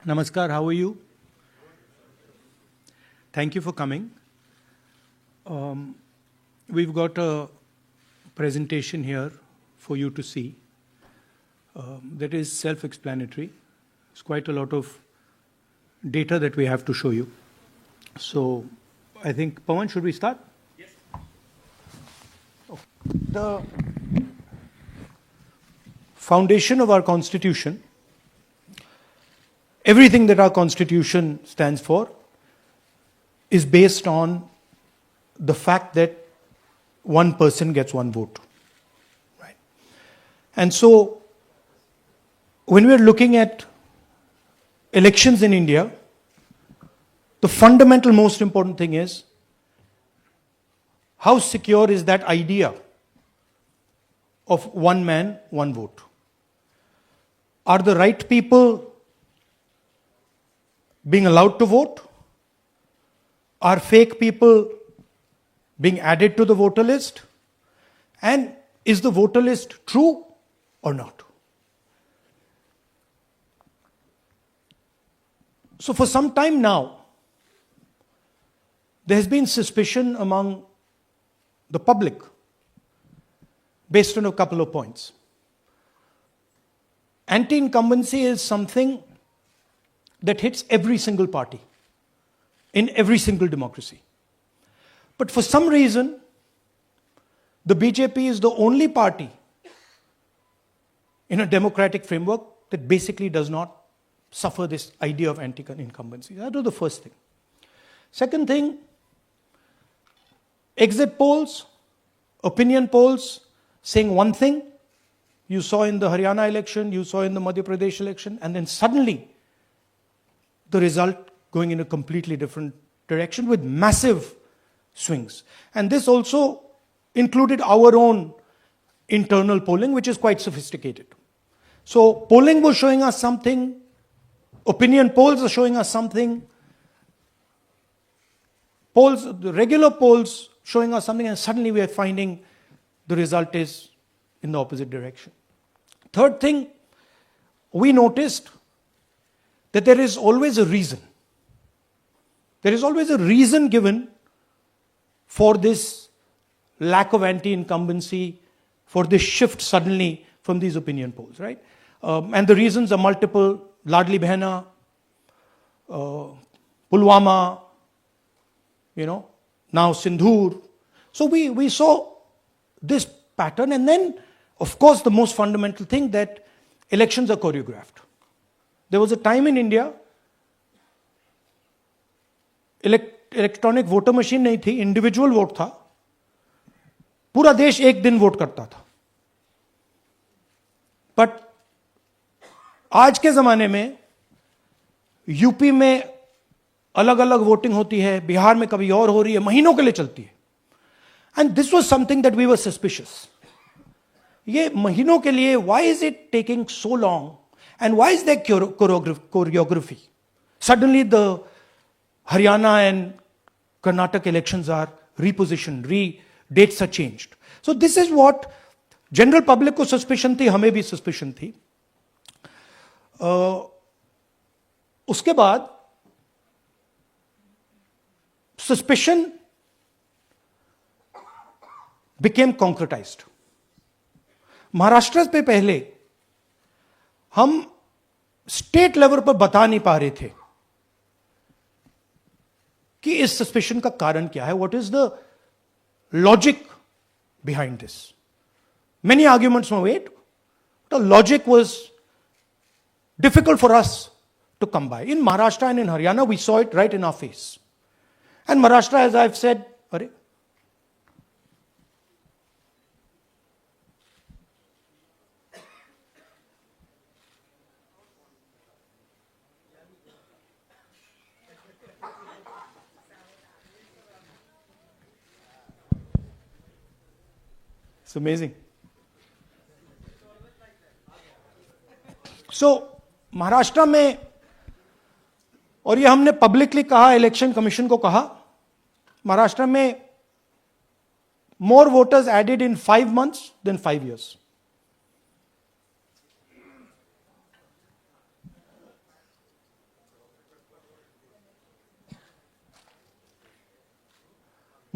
Namaskar, how are you? Thank you for coming. We've got a presentation here for you to see that is self-explanatory. It's quite a lot of data that we have to show you. So I think, Pawan, should we start? Yes. The foundation of our Constitution, everything that our Constitution stands for, is based on the fact that one person gets one vote. Right? And so, when we're looking at elections in India, the fundamental most important thing is how secure is that idea of one man, one vote? Are the right people being allowed to vote? Are fake people being added to the voter list? And is the voter list true or not? So for some time now, there has been suspicion among the public based on a couple of points. Anti-incumbency is something that hits every single party in every single democracy. But for some reason, the BJP is the only party in a democratic framework that basically does not suffer this idea of anti-incumbency. That was the first thing. Second thing, exit polls, opinion polls saying one thing. You saw in the Haryana election, you saw in the Madhya Pradesh election, and then suddenly the result going in a completely different direction with massive swings. And this also included our own internal polling, which is quite sophisticated. So polling was showing us something, opinion polls are showing us something, the regular polls showing us something, and suddenly we are finding the result is in the opposite direction. Third thing, we noticed that there is always a reason. There is always a reason given for this lack of anti-incumbency, for this shift suddenly from these opinion polls, right? And the reasons are multiple. Ladli Behna, Pulwama, now Sindhur. So we saw this pattern, and then, of course, the most fundamental thing that elections are choreographed. There was a time in India, electronic voter machine नहीं थी, individual vote था, पूरा देश एक दिन vote करता था. But आज के जमाने में यूपी में अलग अलग वोटिंग होती है, बिहार में कभी और हो रही है, महीनों के लिए चलती है. And this was something that we were suspicious. ये महीनों के लिए, why is it taking so long and why is there choreography? Suddenly the Haryana and Karnataka elections are repositioned, dates are changed. So this is what general public को suspicion थी, हमें भी suspicion थी. उसके बाद suspicion became concretized. महाराष्ट्र पे पहले हम स्टेट लेवल पर बता नहीं पा रहे थे कि इस सस्पेशन का कारण क्या है, what is the logic behind this. Many arguments were made, the logic was difficult for us to come by. In Maharashtra and in Haryana we saw it right in our face. And Maharashtra, as I have said, अरे It's amazing. So, Maharashtra में, और ये हमने publicly कहा, election commission को कहा, महाराष्ट्र में more voters added in 5 months than 5 years.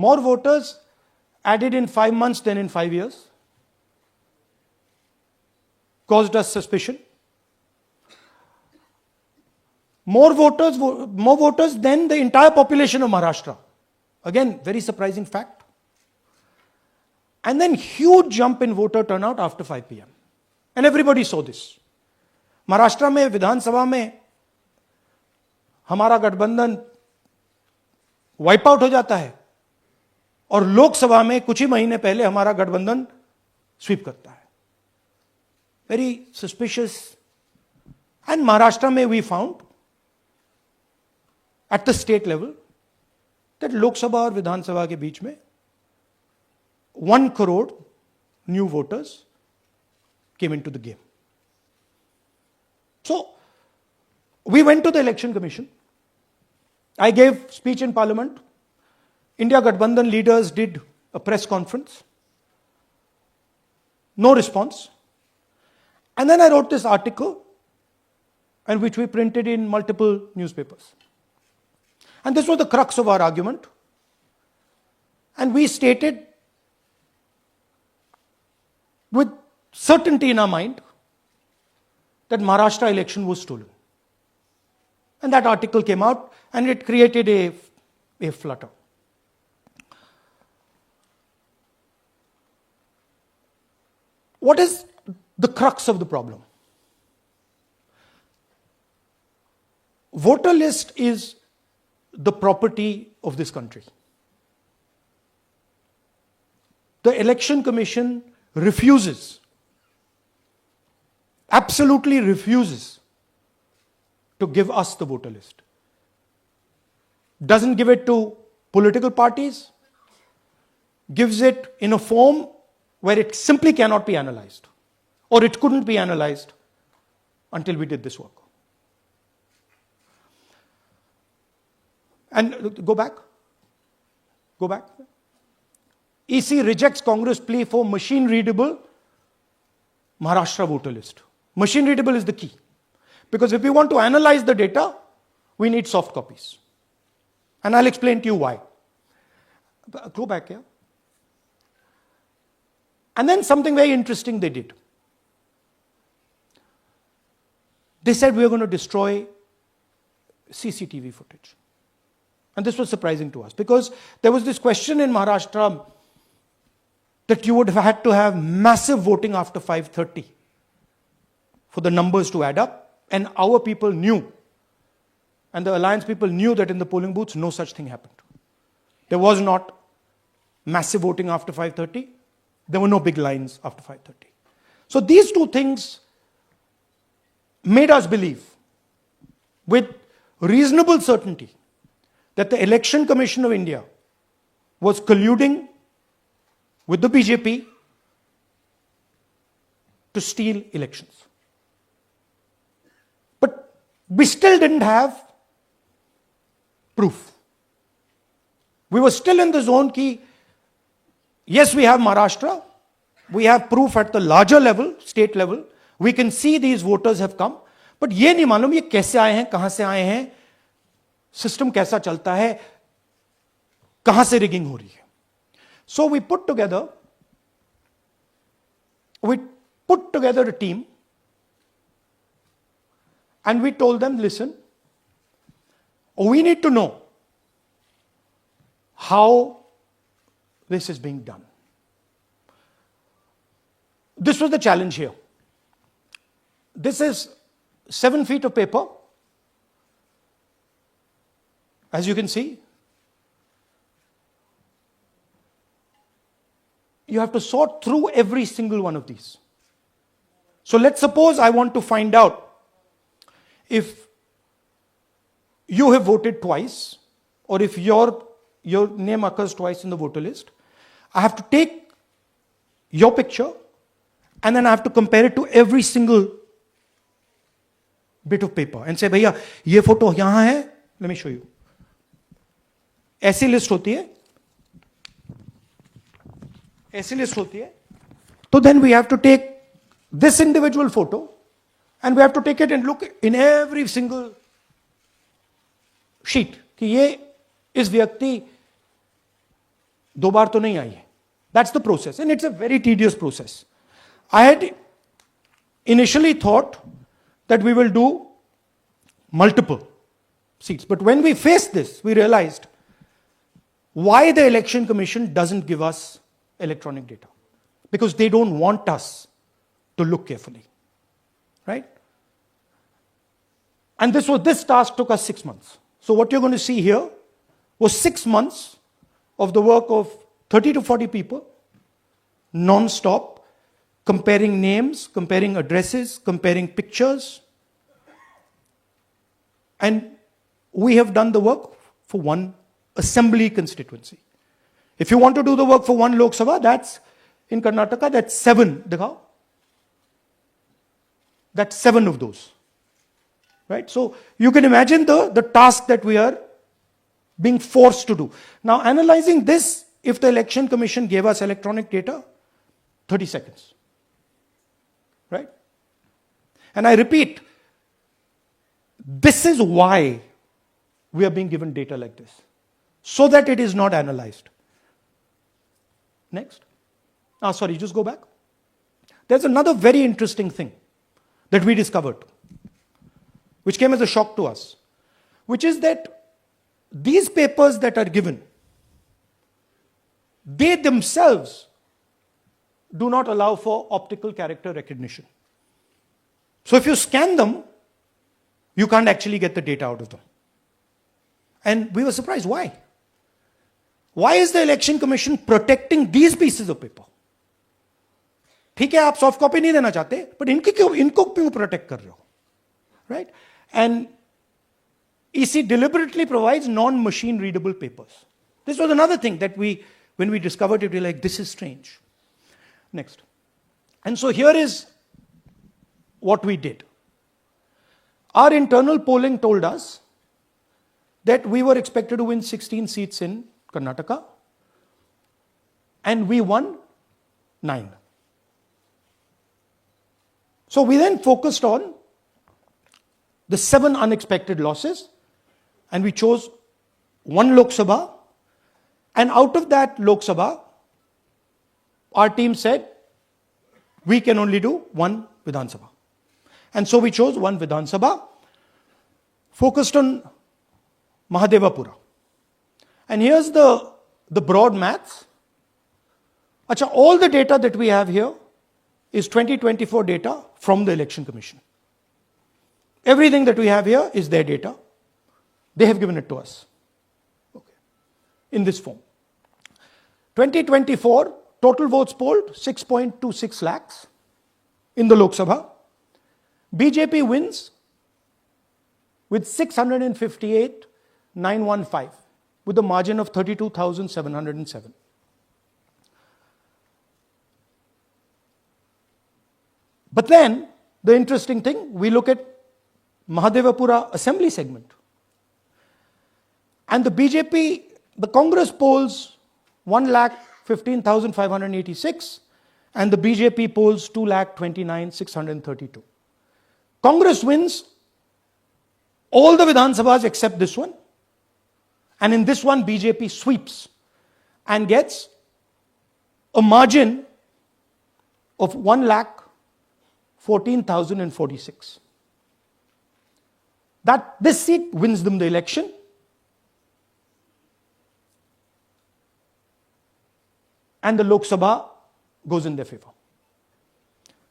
more voters added in 5 months than in 5 years. Caused us suspicion. More voters than the entire population of Maharashtra. Again, very surprising fact. And then huge jump in voter turnout after 5 p.m. And everybody saw this. Maharashtra में विधानसभा में हमारा गठबंधन wipe out हो जाता है और लोकसभा में कुछ ही महीने पहले हमारा गठबंधन स्वीप करता है. Very suspicious. एंड महाराष्ट्र में we found at the state level that Lok Sabha और विधानसभा के बीच में 1 crore new voters came into the game. So, we went to the election commission. I gave speech in parliament. India Gathbandhan leaders did a press conference. No response. And then I wrote this article, and which we printed in multiple newspapers. And this was the crux of our argument. And we stated with certainty in our mind that Maharashtra election was stolen. And that article came out and it created a flutter. What is the crux of the problem? Voter list is the property of this country. The Election Commission refuses, absolutely refuses to give us the voter list. Doesn't give it to political parties, gives it in a form where it simply cannot be analyzed, or it couldn't be analyzed until we did this work. And go back. EC rejects Congress plea for machine readable Maharashtra voter list. Machine readable is the key. Because if we want to analyze the data, we need soft copies. And I'll explain to you why. Go back here. And then something very interesting they did. They said we are going to destroy CCTV footage. And this was surprising to us because there was this question in Maharashtra that you would have had to have massive voting after 5:30 for the numbers to add up. And our people knew, and the alliance people knew that in the polling booths, no such thing happened. There was not massive voting after 5:30. There were no big lines after 5:30. So these two things made us believe with reasonable certainty that the Election Commission of India was colluding with the BJP to steal elections. But we still didn't have proof. We were still in the zone ki, yes, we have Maharashtra, we have proof at the larger level, state level, we can see these voters have come, but ये नहीं मालूम ये कैसे आए हैं, कहां से आए हैं, सिस्टम कैसा चलता है, कहां से रिगिंग हो रही है. So we put together a team and we told them, listen, we need to know how this is being done. This was the challenge here. This is 7 feet of paper. As you can see, you have to sort through every single one of these. So let's suppose I want to find out if you have voted twice or if your name occurs twice in the voter list. I have to take your picture and then I have to compare it to every single bit of paper and say, भैया ये photo यहां है, let me show you. ऐसी list होती है, तो then we have to take this individual photo and we have to take it and look in every single sheet कि ये इस व्यक्ति दो बार तो नहीं आई है. That's the process, and it's a very tedious process. I had initially thought that we will do multiple seats, but when we faced this, we realized why the Election Commission doesn't give us electronic data. Because they don't want us to look carefully, right? And this task took us 6 months. So what you're going to see here was 6 months of the work of 30 to 40 people, non-stop, comparing names, comparing addresses, comparing pictures. And we have done the work for one assembly constituency. If you want to do the work for one Lok Sabha, that's in Karnataka, that's 7. Dikhao. That's 7 of those. Right? So you can imagine the task that we are being forced to do. Now, analyzing this, if the Election Commission gave us electronic data, 30 seconds. Right? And I repeat, this is why we are being given data like this, so that it is not analyzed. Next. Sorry, just go back. There's another very interesting thing that we discovered, which came as a shock to us, which is that these papers that are given, they themselves do not allow for optical character recognition. So if you scan them, you can't actually get the data out of them. And we were surprised. Why? Why is the Election Commission protecting these pieces of paper? ठीक है, आप soft copy नहीं देना चाहते, but इनको क्यों protect कर रहे हो? Right? And EC deliberately provides non-machine readable papers. This was another thing that when we discovered it, we were like, this is strange. Next. And so here is what we did. Our internal polling told us that we were expected to win 16 seats in Karnataka, and we won 9. So we then focused on the 7 unexpected losses, and we chose 1 Lok Sabha, and out of that Lok Sabha, our team said, we can only do 1 Vidhan Sabha. And so we chose 1 Vidhan Sabha, focused on Mahadevapura. And here's the broad maths. Achha, all the data that we have here is 2024 data from the Election Commission. Everything that we have here is their data. They have given it to us. Okay. In this form. 2024, total votes polled, 6.26 lakhs in the Lok Sabha. BJP wins with 658,915 with a margin of 32,707. But then, the interesting thing, we look at Mahadevapura assembly segment. And the BJP, the Congress polls 1,15,586 and the BJP polls 2,29,632. Congress wins all the Vidhan Sabhas except this one. And in this one, BJP sweeps and gets a margin of 1,14,046. This seat wins them the election. And the Lok Sabha goes in their favor.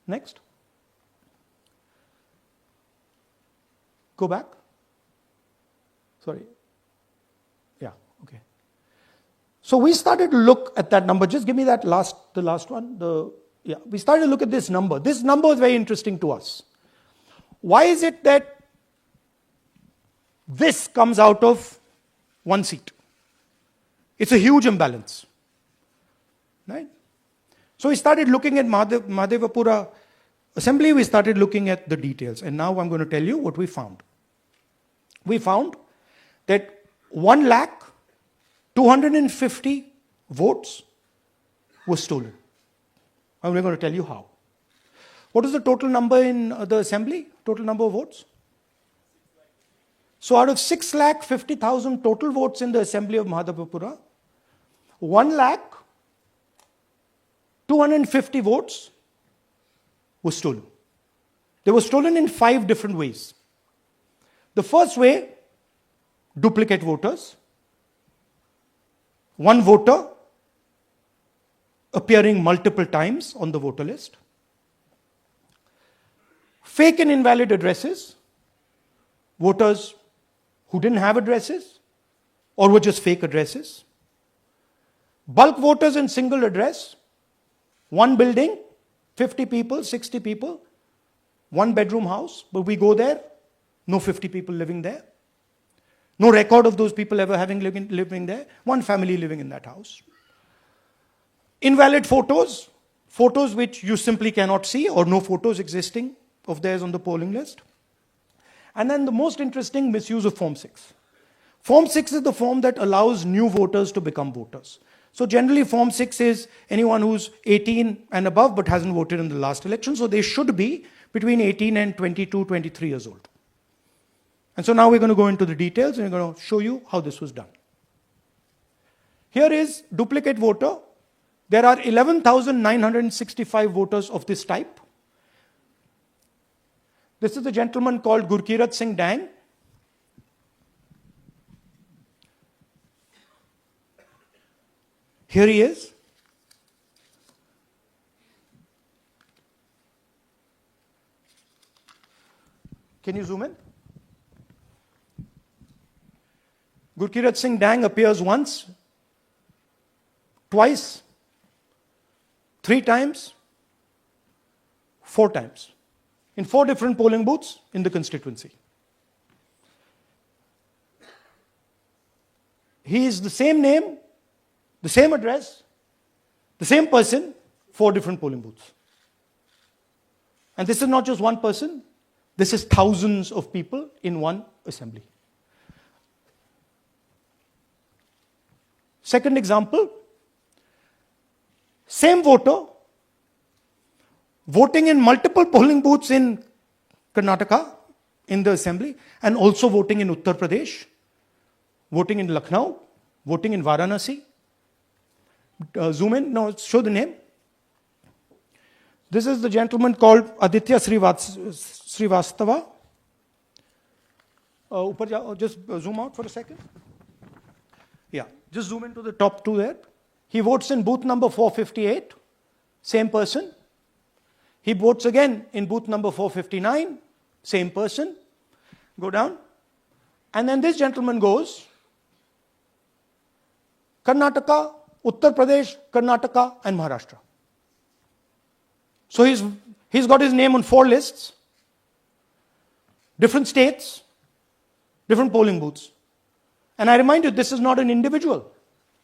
Next. Go back. Sorry. Yeah, okay. So we started to look at that number. Just give me the last one. We started to look at this number. This number is very interesting to us. Why is it that this comes out of 1 seat? It's a huge imbalance. Right? So we started looking at Mahadevapura assembly, we started looking at the details. And now I'm going to tell you what we found. We found that 1,250,000 votes were stolen. And we're going to tell you how. What is the total number in the assembly? Total number of votes? So out of 6,50,000 total votes in the assembly of Mahadevapura, 1,250,000 votes were stolen. They were stolen in 5 different ways. The first way, duplicate voters. One voter appearing multiple times on the voter list. Fake and invalid addresses. Voters who didn't have addresses or were just fake addresses. Bulk voters in single address. One building, 50 people, 60 people, one bedroom house, but we go there, no 50 people living there. No record of those people ever having living there. One family living in that house. Invalid photos, photos which you simply cannot see or no photos existing of theirs on the polling list. And then the most interesting, misuse of Form 6. Form 6 is the form that allows new voters to become voters. So generally Form 6 is anyone who's 18 and above but hasn't voted in the last election. So they should be between 18 and 22, 23 years old. And so now we're going to go into the details and we're going to show you how this was done. Here is duplicate voter. There are 11,965 voters of this type. This is a gentleman called Gurkirat Singh Dang. Here he is. Can you zoom in? Gurkirat Singh Dang appears once, twice, 3 times, 4 times, in 4 different polling booths in the constituency. He is the same name, the same address, the same person, 4 different polling booths. And this is not just one person, this is thousands of people in one assembly. Second example, same voter voting in multiple polling booths in Karnataka in the assembly and also voting in Uttar Pradesh, voting in Lucknow, voting in Varanasi. Zoom in, no, show the name. This is the gentleman called Aditya Srivastava. Just zoom out for a second. Yeah, just zoom into the top 2 there. He votes in booth number 458, same person. He votes again in booth number 459, same person. Go down. And then this gentleman goes, Karnataka, Uttar Pradesh, Karnataka, and Maharashtra. So he's got his name on 4 lists, different states, different polling booths. And I remind you, this is not an individual.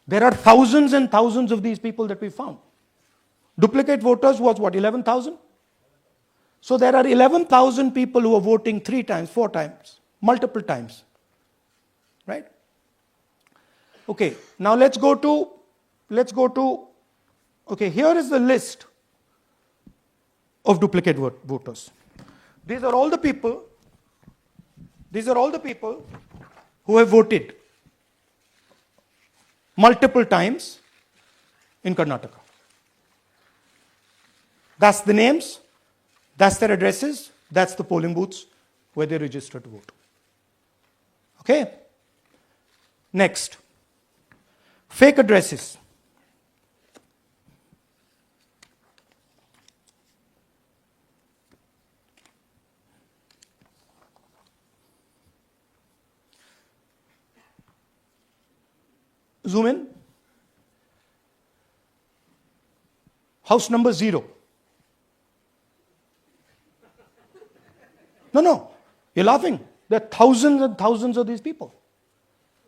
There are thousands and thousands of these people that we found. Duplicate voters was what, 11,000? So there are 11,000 people who are voting 3 times, 4 times, multiple times. Right? Okay, now let's go to, okay, here is the list of duplicate voters. These are all the people who have voted multiple times in Karnataka. That's the names, that's their addresses, that's the polling booths where they register to vote. Okay? Next, fake addresses. Zoom in. House number 0. No, you're laughing. There are thousands and thousands of these people.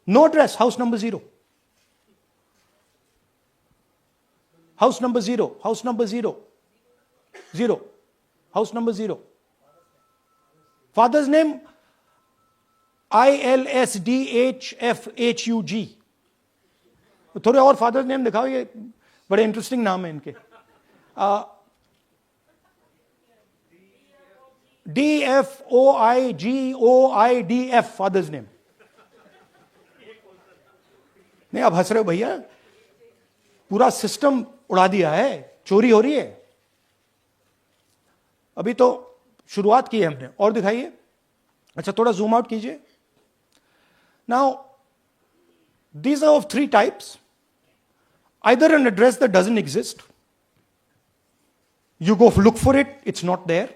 No address, house number 0. House number 0, house number 0. 0. House number 0. Father's name, ILSDHFHUG. थोड़े और father's name दिखाओ, ये बड़े interesting नाम है इनके. DFOIGOIDF father's name. नहीं, आप हंस रहे हो भैया. पूरा सिस्टम उड़ा दिया है, चोरी हो रही है। अभी तो शुरुआत की है हमने, और दिखाइए। अच्छा, थोड़ा जूम आउट कीजिए। Now these are of three types. Either an address that doesn't exist, you go look for it, it's not there,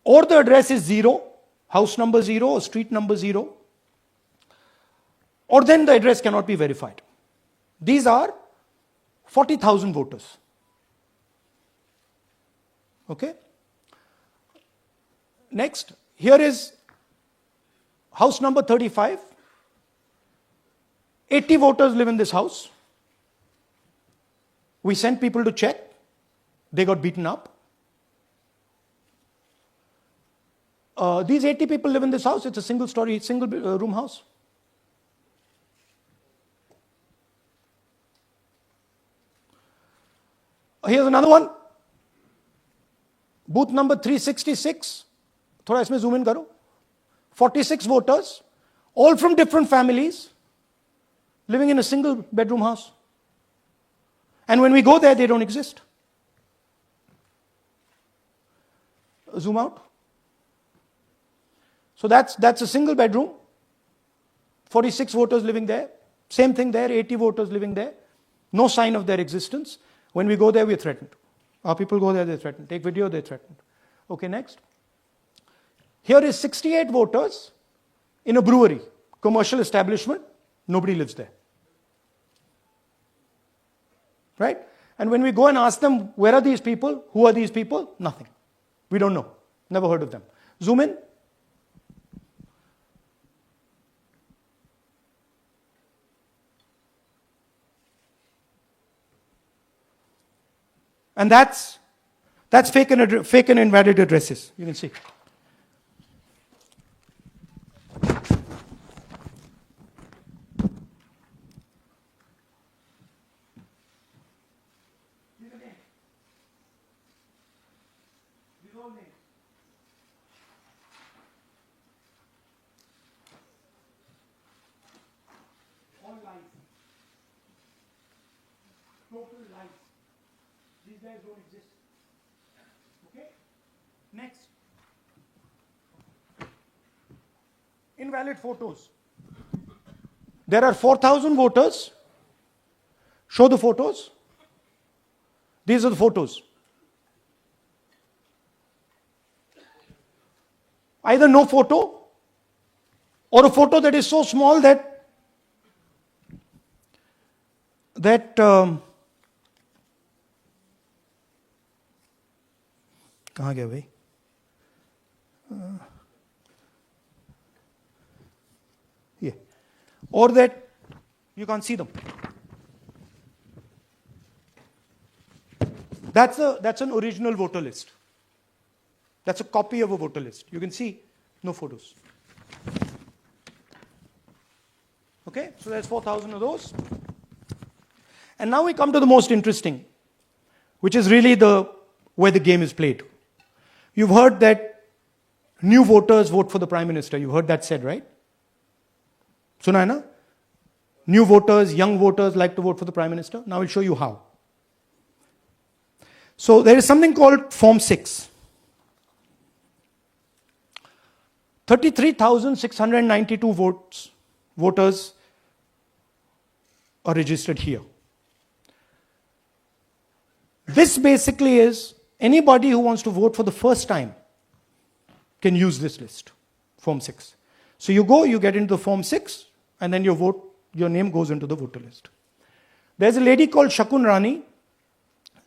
or the address is 0, house number 0 or street number 0, or then the address cannot be verified. These are 40,000 voters. Okay? Next, here is house number 35. 80 voters live in this house. We sent people to check. They got beaten up. These 80 people live in this house. It's a single story, single room house. Here's another one. Booth number 366. थोड़ा इसमें zoom in करो. 46 voters, all from different families, living in a single bedroom house. And when we go there, they don't exist. Zoom out. So that's a single bedroom. 46 voters living there. Same thing there, 80 voters living there. No sign of their existence. When we go there, we're threatened. Our people go there, they're threatened. Take video, they're threatened. Okay, next. Here is 68 voters in a brewery, commercial establishment. Nobody lives there. Right? And when we go and ask them, where are these people? Who are these people? Nothing. We don't know. Never heard of them. Zoom in. And that's fake and invalid addresses. You can see. All lies. Total lies. These guys don't exist. Okay? Next. Invalid photos. There are 4,000 voters. Show the photos. These are the photos. Either no photo or a photo that is so small that कहाँ गया भाई? Yeah. Or that you can't see them. That's an original voter list. That's a copy of a voter list. You can see no photos. Okay, so there's 4,000 of those. And now we come to the most interesting, which is really where the game is played. You've heard that new voters vote for the Prime Minister. You've heard that said, right? Suna hai na? New voters, young voters like to vote for the Prime Minister. Now I'll show you how. So there is something called Form 6. 33,692 voters are registered here. This basically is anybody who wants to vote for the first time can use this list, Form 6. So you go, you get into the Form 6, and then your name goes into the voter list. There's a lady called Shakun Rani,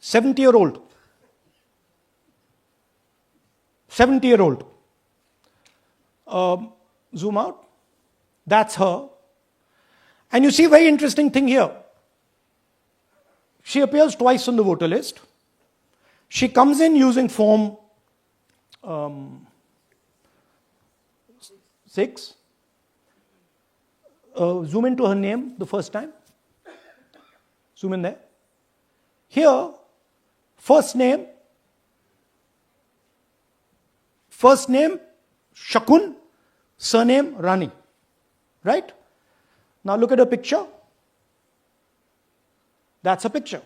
70-year-old. 70-year-old. Zoom out. That's her. And you see a very interesting thing here. She appears twice on the voter list. She comes in using Form 6. Zoom into her name the first time. Zoom in there. Here, first name Shakun, surname Rani. Right? Now look at her picture. That's a picture.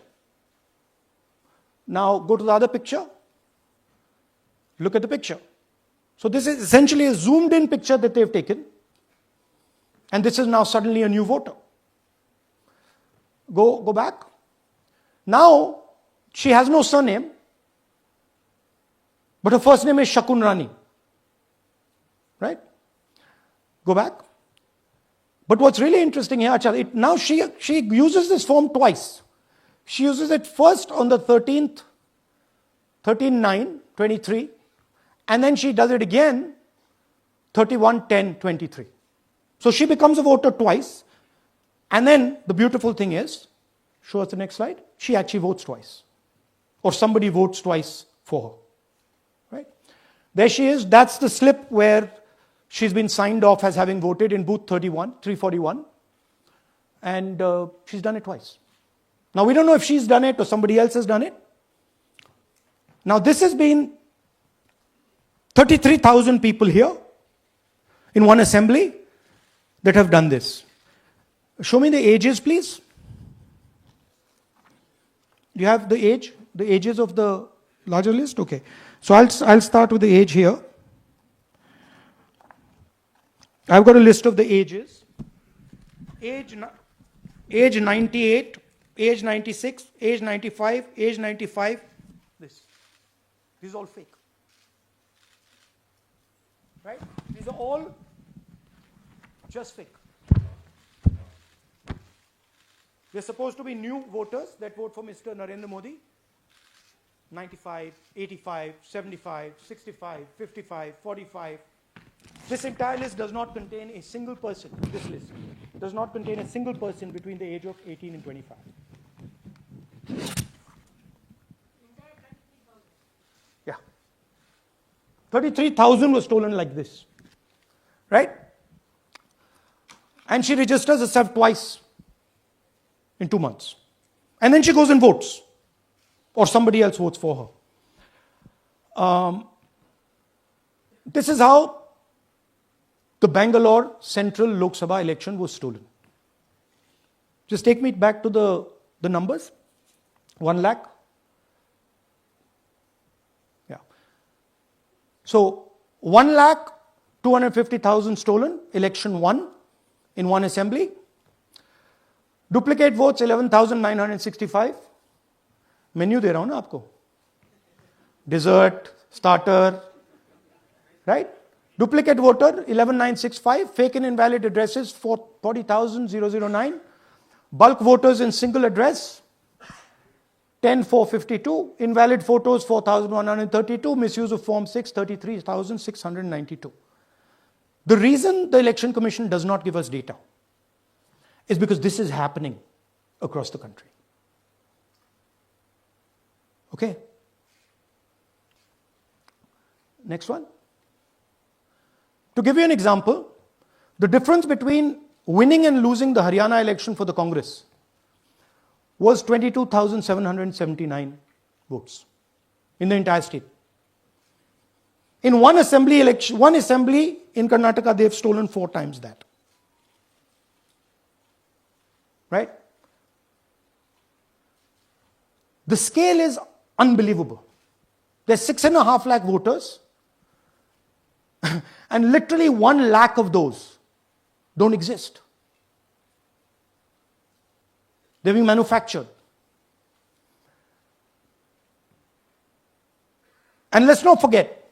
Now go to the other picture. Look at the picture. So this is essentially a zoomed in picture that they've taken. And this is now suddenly a new voter. Go back. Now, she has no surname, but her first name is Shakun Rani. Right? Go back. But what's really interesting here, now she uses this form twice. She uses it first on the 13th, 13/9/23, and then she does it again 31/10/23. So she becomes a voter twice. And then the beautiful thing is, show us the next slide, she actually votes twice. Or somebody votes twice for her. Right? There she is. That's the slip where she's been signed off as having voted in booth 341. And she's done it twice. Now we don't know if she's done it or somebody else has done it. Now this has been 33,000 people here in one assembly that have done this. Show me the ages, please. Do you have the ages of the larger list? Okay. So I'll start with the age here. I've got a list of the ages. Age 98, age 96, age 95, age 95. This is all fake. Right? These are all just fake. They're supposed to be new voters that vote for Mr. Narendra Modi. 95, 85, 75, 65, 55, 45. This entire list does not contain a single person. This list does not contain a single person between the age of 18 and 25. Yeah. 33,000 was stolen like this. Right? And she registers herself twice in 2 months. And then she goes and votes. Or somebody else votes for her. This is how the Bangalore Central Lok Sabha election was stolen. Just take me back to the numbers. 1 lakh. Yeah. So 1,250,000 stolen, election won in one assembly. Duplicate votes 11,965. Menu दे रहा हूं ना आपको. Dessert, starter, right? Duplicate voter 11,965. Fake and invalid addresses 40,009. Bulk voters in single address 10,452. Invalid photos 4,132. Misuse of Form 6 33,692. The reason the Election Commission does not give us data is because this is happening across the country. Okay? Next one. To give you an example, the difference between winning and losing the Haryana election for the Congress was 22,779 votes in the entire state. In one assembly in Karnataka, they've stolen 4 times that. Right? The scale is unbelievable. There's 6.5 lakh voters, and literally 1 lakh of those don't exist. They're being manufactured. And let's not forget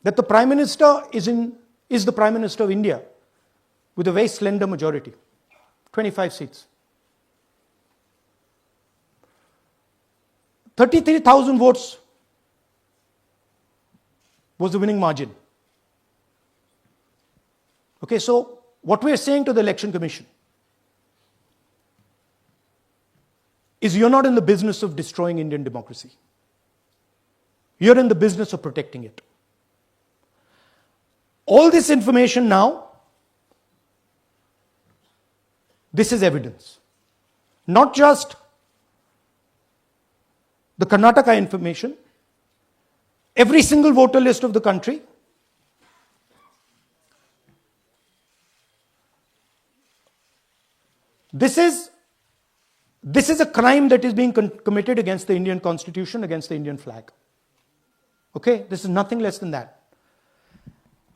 that the Prime Minister is the Prime Minister of India with a very slender majority, 25 seats. 33,000 votes was the winning margin. Okay, so what we are saying to the Election Commission is you're not in the business of destroying Indian democracy. You're in the business of protecting it. All this information now, this is evidence. Not just the Karnataka information, every single voter list of the country. This is a crime that is being committed against the Indian Constitution, against the Indian flag. Okay? This is nothing less than that.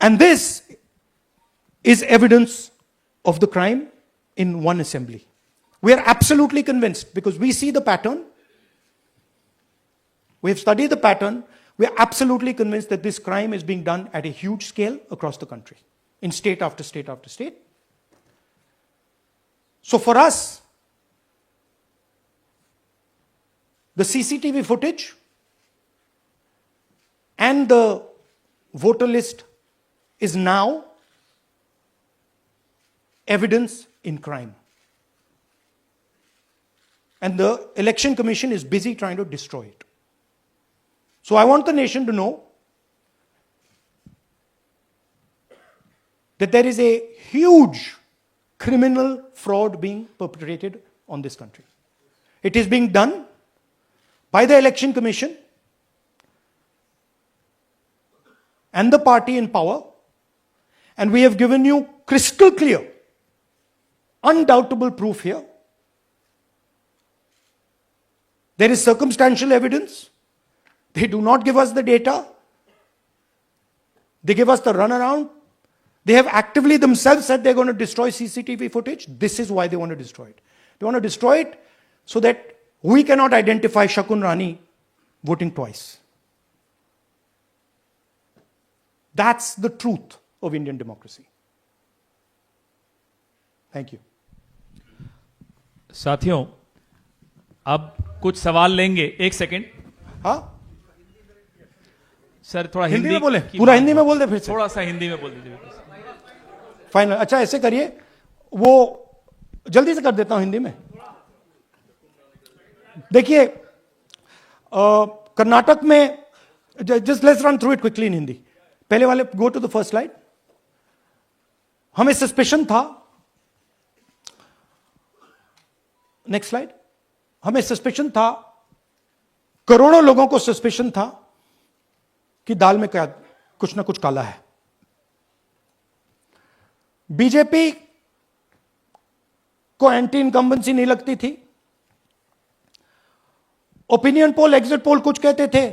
And this is evidence of the crime in one assembly. We are absolutely convinced because we see the pattern. We have studied the pattern. We are absolutely convinced that this crime is being done at a huge scale across the country, in state after state after state. So for us, the CCTV footage and the voter list is now evidence in crime. And the Election Commission is busy trying to destroy it. So I want the nation to know that there is a huge criminal fraud being perpetrated on this country. It is being done by the Election Commission and the party in power, and we have given you crystal clear, undoubtable proof here. There is circumstantial evidence. They do not give us the data. They give us the runaround. They have actively themselves said they're going to destroy CCTV footage. This is why they want to destroy it. They want to destroy it so that we cannot identify Shakun Rani voting twice. That's the truth of Indian democracy. Thank you. साथियों, अब कुछ सवाल लेंगे. एक second. हाँ, sir थोड़ा हिंदी में बोले, पूरा हिंदी में बोल दे फिर से. थोड़ा सा हिंदी में बोल दीजिए. फाइनल. अच्छा ऐसे करिए, वो जल्दी से कर देता हूं हिंदी में. देखिए, कर्नाटक में, just let's run through it quickly in Hindi. पहले वाले, go to the first slide. हमें सस्पेशन था, नेक्स्ट स्लाइड. हमें सस्पेशन था, करोड़ों लोगों को सस्पेशन था कि दाल में क्या कुछ ना कुछ काला है. बीजेपी को एंटी इनकम्बेंसी नहीं लगती थी. ओपिनियन पोल, एग्जिट पोल कुछ कहते थे,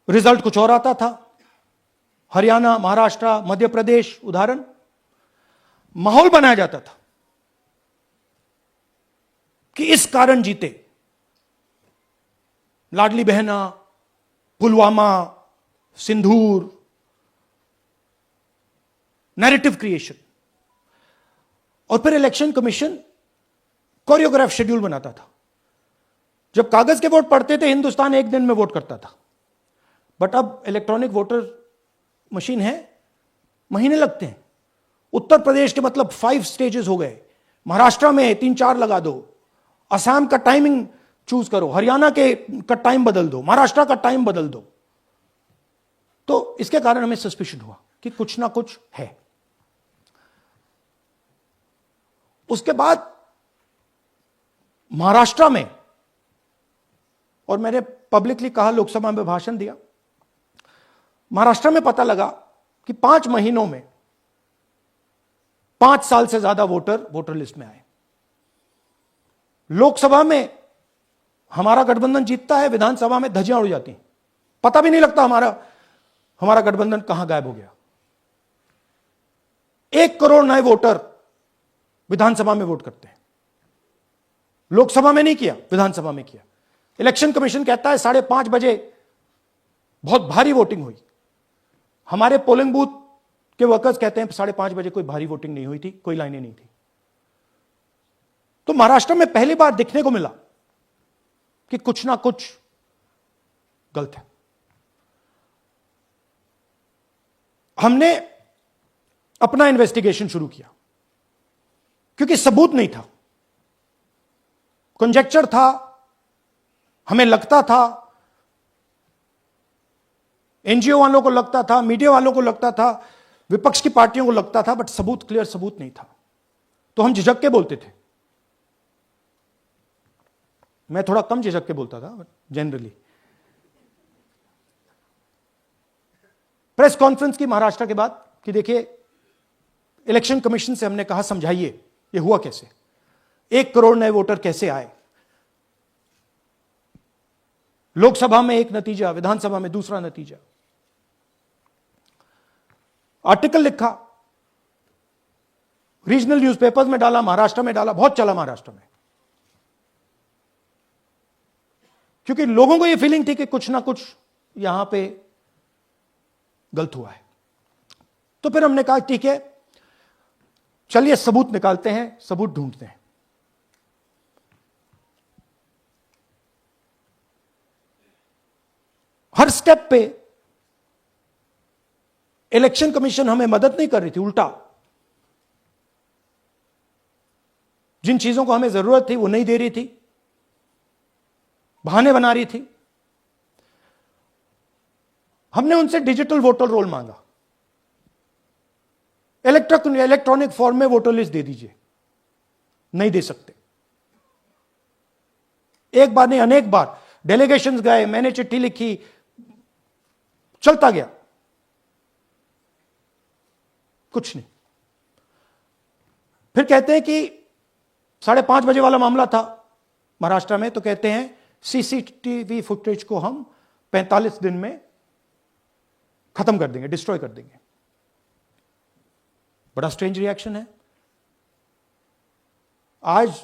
रिजल्ट कुछ और आता था. हरियाणा, महाराष्ट्र, मध्य प्रदेश उदाहरण. माहौल बनाया जाता था कि इस कारण जीते. लाडली बहना, पुलवामा, सिंदूर, नैरेटिव क्रिएशन. और फिर इलेक्शन कमीशन कोरियोग्राफ शेड्यूल बनाता था. जब कागज के वोट पड़ते थे, हिंदुस्तान एक दिन में वोट करता था. बट अब इलेक्ट्रॉनिक वोटर मशीन है, महीने लगते हैं. उत्तर प्रदेश के मतलब 5 स्टेजेस हो गए. महाराष्ट्र में 3-4 लगा दो. असम का टाइमिंग चूज करो, हरियाणा का टाइम बदल दो, महाराष्ट्र का टाइम बदल दो. तो इसके कारण हमें सस्पिशन हुआ कि कुछ ना कुछ है. उसके बाद महाराष्ट्र में, और मैंने पब्लिकली कहा, लोकसभा में भाषण दिया, महाराष्ट्र में पता लगा कि 5 महीनों में 5 साल से ज्यादा वोटर लिस्ट में आए. लोकसभा में हमारा गठबंधन जीतता है, विधानसभा में धज्जियां उड़ जाती हैं. पता भी नहीं लगता हमारा गठबंधन कहां गायब हो गया. 1 करोड़ नए वोटर विधानसभा में वोट करते हैं. लोकसभा में नहीं किया, विधानसभा में किया. इलेक्शन कमीशन कहता है 5:30 बजे बहुत भारी वोटिंग हुई. हमारे पोलिंग बूथ के वर्कर्स कहते हैं 5:30 बजे कोई भारी वोटिंग नहीं हुई थी, कोई लाइनें नहीं थी. तो महाराष्ट्र में पहली बार देखने को मिला कि कुछ ना कुछ गलत है. हमने अपना इन्वेस्टिगेशन शुरू किया क्योंकि सबूत नहीं था, कंजेक्चर था. हमें लगता था, एनजीओ वालों को लगता था, मीडिया वालों को लगता था, विपक्ष की पार्टियों को लगता था, बट सबूत, क्लियर सबूत नहीं था. तो हम झिझक के बोलते थे. मैं थोड़ा कम झिझक के बोलता था, बट जनरली. प्रेस कॉन्फ्रेंस की महाराष्ट्र के बाद कि देखिए, इलेक्शन कमीशन से हमने कहा समझाइए ये हुआ कैसे. 1 करोड़ नए वोटर कैसे आए? लोकसभा में एक नतीजा, विधानसभा में दूसरा नतीजा। आर्टिकल लिखा, रीजनल न्यूज़पेपर्स में डाला, महाराष्ट्र में डाला, बहुत चला महाराष्ट्र में, क्योंकि लोगों को यह फीलिंग थी कि कुछ ना कुछ यहां पे गलत हुआ है। तो फिर हमने कहा ठीक है, चलिए सबूत निकालते हैं, सबूत ढूंढते हैं। हर स्टेप पे इलेक्शन कमीशन हमें मदद नहीं कर रही थी, उल्टा जिन चीजों को हमें जरूरत थी वो नहीं दे रही थी, बहाने बना रही थी। हमने उनसे डिजिटल वोटर रोल मांगा, इलेक्ट्रॉनिक फॉर्म में वोटर लिस्ट दे दीजिए, नहीं दे सकते। एक बार नहीं, अनेक बार डेलीगेशंस गए, मैंने चिट्ठी लिखी, चलता गया, कुछ नहीं। फिर कहते हैं कि 5:30 बजे वाला मामला था महाराष्ट्र में, तो कहते हैं सीसीटीवी फुटेज को हम 45 दिन में खत्म कर देंगे, डिस्ट्रॉय कर देंगे। बड़ा स्ट्रेंज रिएक्शन है। आज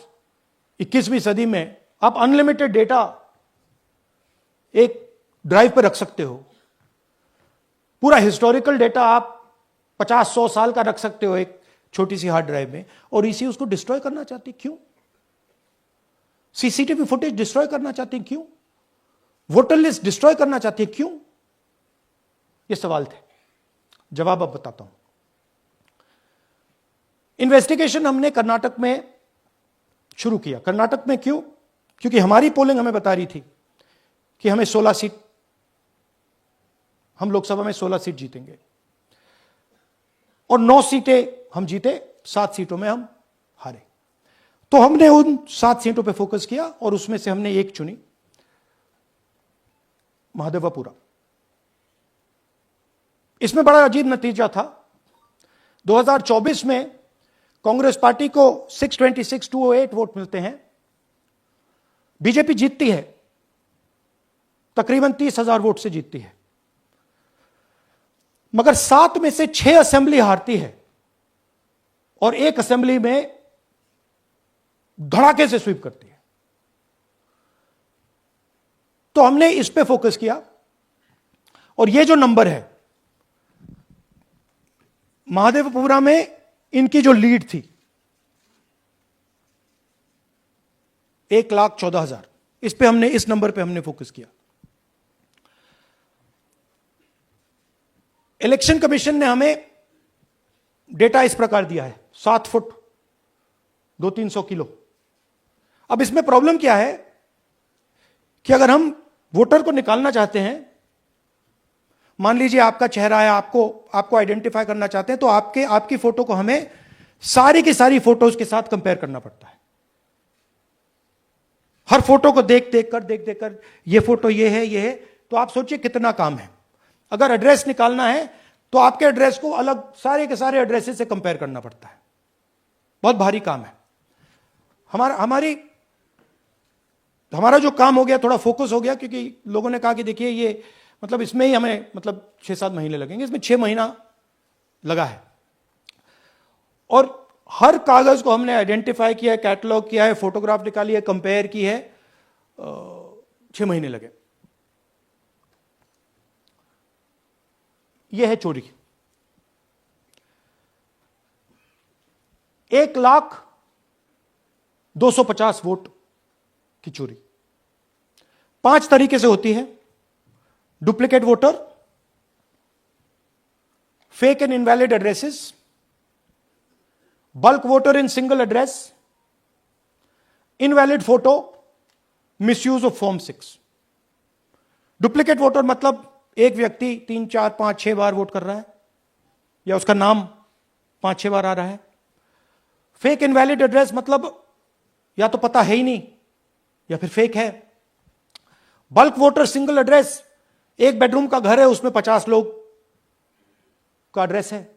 21वीं सदी में आप अनलिमिटेड डेटा एक ड्राइव पर रख सकते हो, पूरा हिस्टोरिकल डेटा आप 50-100 साल का रख सकते हो एक छोटी सी हार्ड ड्राइव में, और इसी उसको डिस्ट्रॉय करना चाहती, क्यों? सीसीटीवी फुटेज डिस्ट्रॉय करना चाहती, क्यों? वोटर लिस्ट डिस्ट्रॉय करना चाहती है, क्यों? ये सवाल थे, जवाब अब बताता हूं। इन्वेस्टिगेशन हमने कर्नाटक में शुरू किया। कर्नाटक में क्यों? क्योंकि हमारी पोलिंग हमें बता रही थी कि हमें 16 सीट, हम लोकसभा में 16 सीट जीतेंगे, और 9 सीटें हम जीते, 7 सीटों में हम हारे। तो हमने उन 7 सीटों पे फोकस किया, और उसमें से हमने एक चुनी, महादेवपुरा। इसमें बड़ा अजीब नतीजा था। 2024 में कांग्रेस पार्टी को 626-208 वोट मिलते हैं, बीजेपी जीतती है, तकरीबन 30,000 वोट से जीतती है, मगर 7 में से 6 असेंबली हारती है, और 1 असेंबली में धड़ाके से स्वीप करती है। तो हमने इस पे फोकस किया, और ये जो नंबर है, महादेवपुरा में इनकी जो लीड थी 1,14,000, इस पे हमने, इस नंबर पे हमने फोकस किया। इलेक्शन कमीशन ने हमें डेटा इस प्रकार दिया है, 7 फुट 200-300 किलो। अब इसमें प्रॉब्लम क्या है कि अगर हम वोटर को निकालना चाहते हैं, मान लीजिए आपका चेहरा है, आपको आइडेंटिफाई करना चाहते हैं, तो आपकी फोटो को हमें सारी की सारी फोटोज के साथ कंपेयर करना पड़ता है। हर फोटो को देख देख कर ये फोटो ये है, तो आप सोचिए कितना काम है। अगर एड्रेस निकालना है तो आपके एड्रेस को अलग सारे के सारे एड्रेसेस से कंपेयर करना पड़ता है, बहुत भारी काम है। हमारा जो काम हो गया, थोड़ा फोकस हो गया, क्योंकि लोगों ने कहा कि देखिए ये मतलब इसमें ही हमें मतलब 6-7 महीने लगेंगे, इसमें 6 महीना लगा है, और हर कागज को हमने आइडेंटिफाई किया है, कैटलॉग किया है, फोटोग्राफ निकाली है, कंपेयर की है, 6 महीने लगे। यह है चोरी। 1,02,50 वोट की चोरी 5 तरीके से होती है: duplicate voter, fake and invalid addresses, bulk voter in single address, invalid photo, misuse of form 6। Duplicate voter मतलब एक व्यक्ति 3, 4, 5, 6 बार वोट कर रहा है, या उसका नाम 5-6 बार आ रहा है। फेक इनवैलिड एड्रेस मतलब या तो पता है ही नहीं, या फिर फेक है। बल्क वोटर सिंगल एड्रेस, एक बेडरूम का घर है, उसमें 50 लोग का एड्रेस है,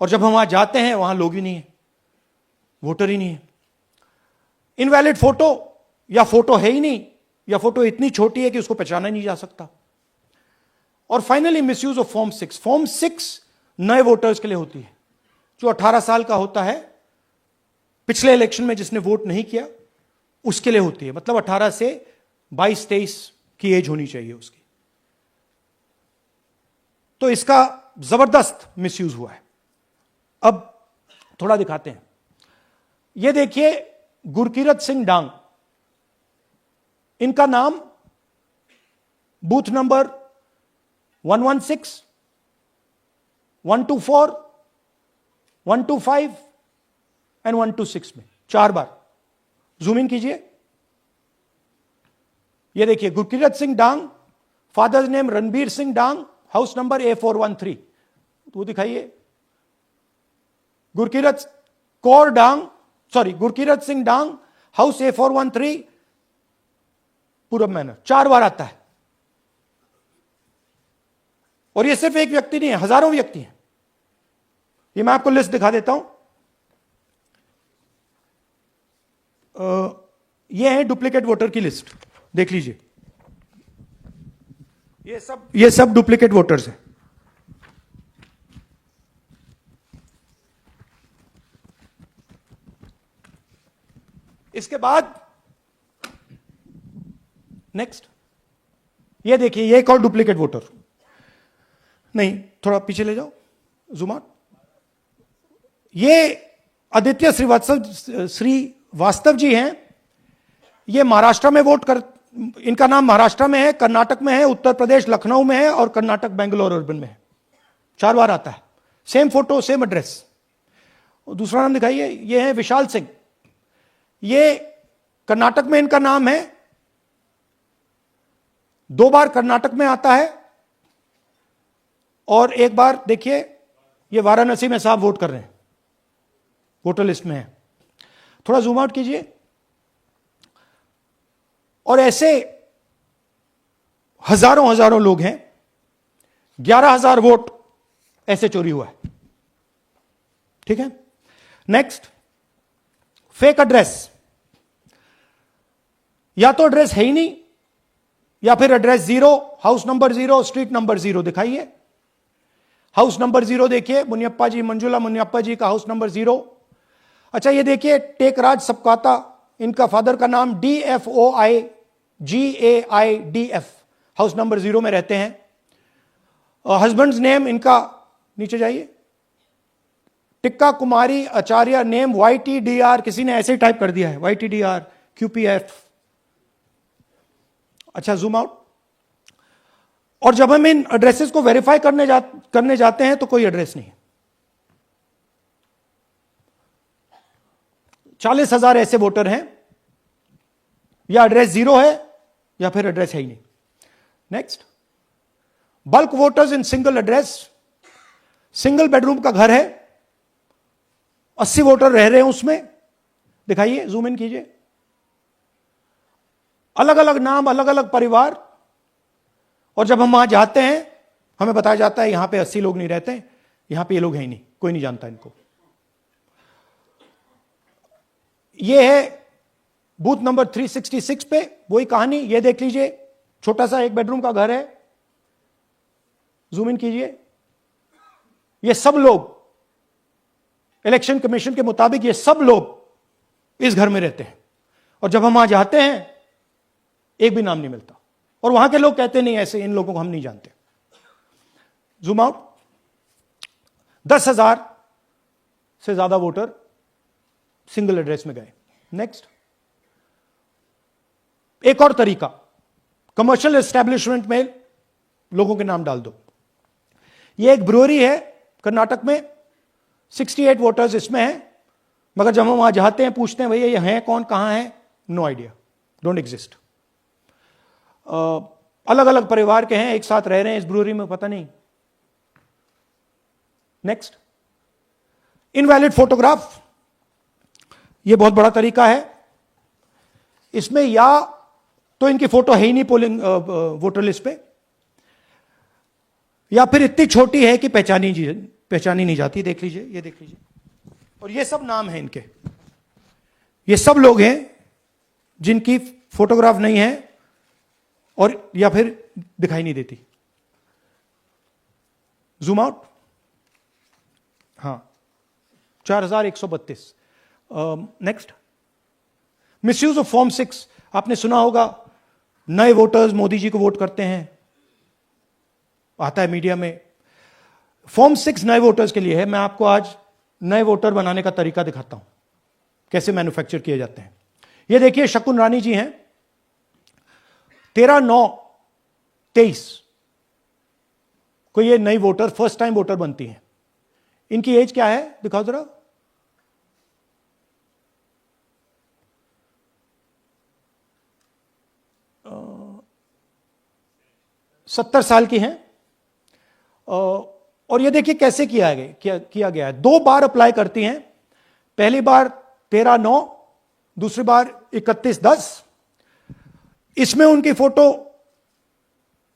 और जब हम वहां जाते हैं वहां लोग ही नहीं है, वोटर ही नहीं है। इनवैलिड फोटो, या फोटो है ही नहीं, या फोटो इतनी छोटी है कि उसको पहचाना नहीं जा सकता। और finally misuse of form 6। Form 6 नए वोटर्स के लिए होती है, जो 18 साल का होता है, पिछले इलेक्शन में जिसने वोट नहीं किया उसके लिए होती है। मतलब 18 से 22-23 की एज होनी चाहिए उसकी। तो इसका जबरदस्त मिसयूज हुआ है। अब थोड़ा दिखाते हैं। यह देखिए गुरकीरत सिंह डांग, इनका नाम बूथ नंबर 116, 124, 125 एंड 126 में 4 बार। जूम इन कीजिए। यह देखिए गुरकीरत सिंह डांग, फादर्स नेम रणबीर सिंह डांग, हाउस नंबर A413। तो दिखाइए गुरकीरत कौर डांग, सॉरी गुरकीरत सिंह डांग, हाउस A413, पूरब मैनर। 4 बार आता है। और यह सिर्फ एक व्यक्ति नहीं है, हजारों व्यक्ति हैं। ये मैं आपको लिस्ट दिखा देता हूं। यह है डुप्लीकेट वोटर की लिस्ट, देख लीजिए। ये सब डुप्लीकेट वोटर्स हैं। इसके बाद नेक्स्ट, ये देखिए, ये एक और डुप्लीकेट वोटर। नहीं, थोड़ा पीछे ले जाओ, जूम आउट। ये आदित्य श्रीवास्तव जी हैं। ये महाराष्ट्र में वोट कर, इनका नाम महाराष्ट्र में है, कर्नाटक में है, उत्तर प्रदेश लखनऊ में है, और कर्नाटक बेंगलोर अर्बन में है। 4 बार आता है। Same photo, same address. दूसरा नाम दिखाइए। ये है विशाल सिंह। ये कर्नाटक में इनका नाम है, 2 बार कर्नाटक में आता है, और 1 बार देखिए ये वाराणसी में साहब वोट कर रहे हैं, वोटर लिस्ट में है। थोड़ा जूम आउट कीजिए। और ऐसे हजारों लोग हैं। 11,000 वोट ऐसे चोरी हुआ है। ठीक है। Next, fake address. या तो एड्रेस है ही नहीं, या फिर address 0, house number 0, street number 0। दिखाइए हाउस नंबर 0, देखिए मुनियप्पा जी, मंजुला मुनियप्पा जी का हाउस नंबर 0। अच्छा, ये देखिए टेकराज सबकाता, इनका फादर का नाम DFOIGAIDF, हाउस नंबर 0 में रहते हैं। हस्बैंड्स नेम इनका, नीचे जाइए, टिक्का कुमारी आचार्य, नेम YTDR, किसी ने ऐसे ही टाइप कर दिया है, YTDR QPF। अच्छा, जूम आउट। और जब हम इन एड्रेसेस को वेरीफाई करने जाते हैं तो कोई एड्रेस नहीं है। 40,000 ऐसे वोटर हैं, या एड्रेस 0 है, या फिर एड्रेस है ही नहीं। Next, bulk voters in single address. Single bedroom का घर है, 80 वोटर रह रहे हैं उसमें। दिखाइए, जूम इन कीजिए। अलग अलग नाम, अलग अलग परिवार। और जब हम वहां जाते हैं हमें बताया जाता है यहां पे 80 लोग नहीं रहते, यहां पे ये लोग हैं ही नहीं, कोई नहीं जानता इनको। ये है बूथ नंबर 366 पे वही कहानी। ये देख लीजिए, छोटा सा 1 बेडरूम का घर है। जूम इन कीजिए। ये सब लोग, इलेक्शन कमीशन के मुताबिक ये सब लोग इस घर में रहते हैं। और जब हम वहां जाते हैं एक भी नाम नहीं मिलता, और वहां के लोग कहते नहीं ऐसे, इन लोगों को हम नहीं जानते। Zoom out. 10,000 से ज्यादा वोटर सिंगल एड्रेस में गए। नेक्स्ट, एक और तरीका, कमर्शियल एस्टेब्लिशमेंट में लोगों के नाम डाल दो। यह एक ब्रूअरी है कर्नाटक में, 68 वोटर्स इसमें हैं, मगर जब हम वहां जाते हैं पूछते हैं भैया ये हैं कौन, कहां है, नो आइडिया, डोंट एग्जिस्ट। अलग अलग परिवार के हैं, एक साथ रह रहे हैं इस ब्रूअरी में, पता नहीं। Next, invalid photograph. यह बहुत बड़ा तरीका है। इसमें या तो इनकी फोटो है ही नहीं पोलिंग वोटर लिस्ट पे, या फिर इतनी छोटी है कि पहचानी नहीं जाती। देख लीजिए, ये देख लीजिए। और ये सब नाम है इनके, ये सब लोग हैं जिनकी फोटोग्राफ नहीं है और या फिर दिखाई नहीं देती। जूम आउट, हां, 4132। Next, misuse of form 6। आपने सुना होगा नए वोटर्स मोदी जी को वोट करते हैं, आता है मीडिया में। फॉर्म 6 नए वोटर्स के लिए है। मैं आपको आज नए वोटर बनाने का तरीका दिखाता हूं, कैसे मैन्युफैक्चर किए जाते हैं। ये देखिए शकुन रानी जी हैं, 13/9/23 को ये नई वोटर, फर्स्ट टाइम वोटर बनती हैं। इनकी एज क्या है, दिखाओ जरा। 70 साल की हैं। और ये देखिए कैसे किया गया है। 2 बार अप्लाई करती हैं। पहली बार 13/9, दूसरी बार 31/10। इसमें उनकी फोटो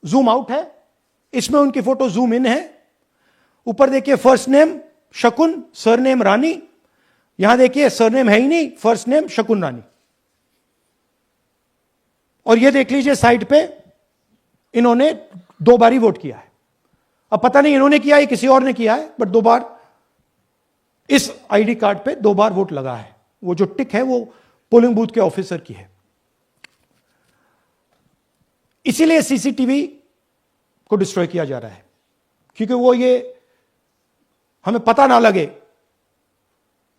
जूम आउट है, इसमें उनकी फोटो जूम इन है। ऊपर देखिए फर्स्ट नेम शकुन, सरनेम रानी। यहां देखिए सरनेम है ही नहीं, फर्स्ट नेम शकुन रानी। और ये देख लीजिए साइड पे इन्होंने 2 बार ही वोट किया है। अब पता नहीं इन्होंने किया है किसी और ने किया है, बट 2 बार इस आईडी कार्ड पे 2 बार वोट लगा है। वो जो टिक है वो पोलिंग बूथ के ऑफिसर की है। इसीलिए सीसीटीवी को डिस्ट्रॉय किया जा रहा है, क्योंकि वो ये हमें पता ना लगे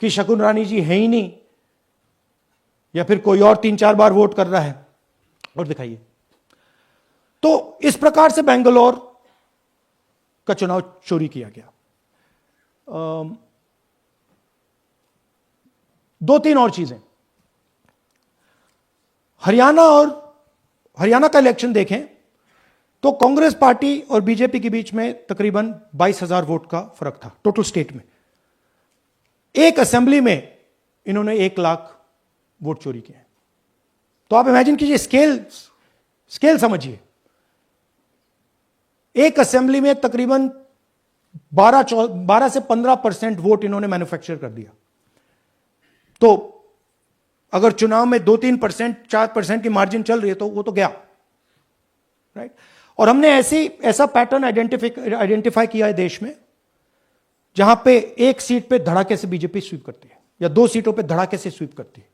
कि शकुन रानी जी है ही नहीं या फिर कोई और 3-4 बार वोट कर रहा है। और दिखाइए। तो इस प्रकार से बेंगलोर का चुनाव चोरी किया गया। 2-3 और चीजें। हरियाणा का इलेक्शन देखें तो कांग्रेस पार्टी और बीजेपी के बीच में तकरीबन 22,000 वोट का फर्क था टोटल स्टेट में। एक असेंबली में इन्होंने 1 लाख वोट चोरी किए। तो आप इमेजिन कीजिए, स्केल समझिए। एक असेंबली में तकरीबन 12 से 15% वोट इन्होंने मैन्युफैक्चर कर दिया। तो अगर चुनाव में 2-3%, 4% की मार्जिन चल रही है तो वो तो गया, राइट। और हमने ऐसा पैटर्न आइडेंटिफाई किया है देश में, जहां पे एक सीट पे धड़ाके से बीजेपी स्वीप करती है या 2 सीटों पे धड़ाके से स्वीप करती है।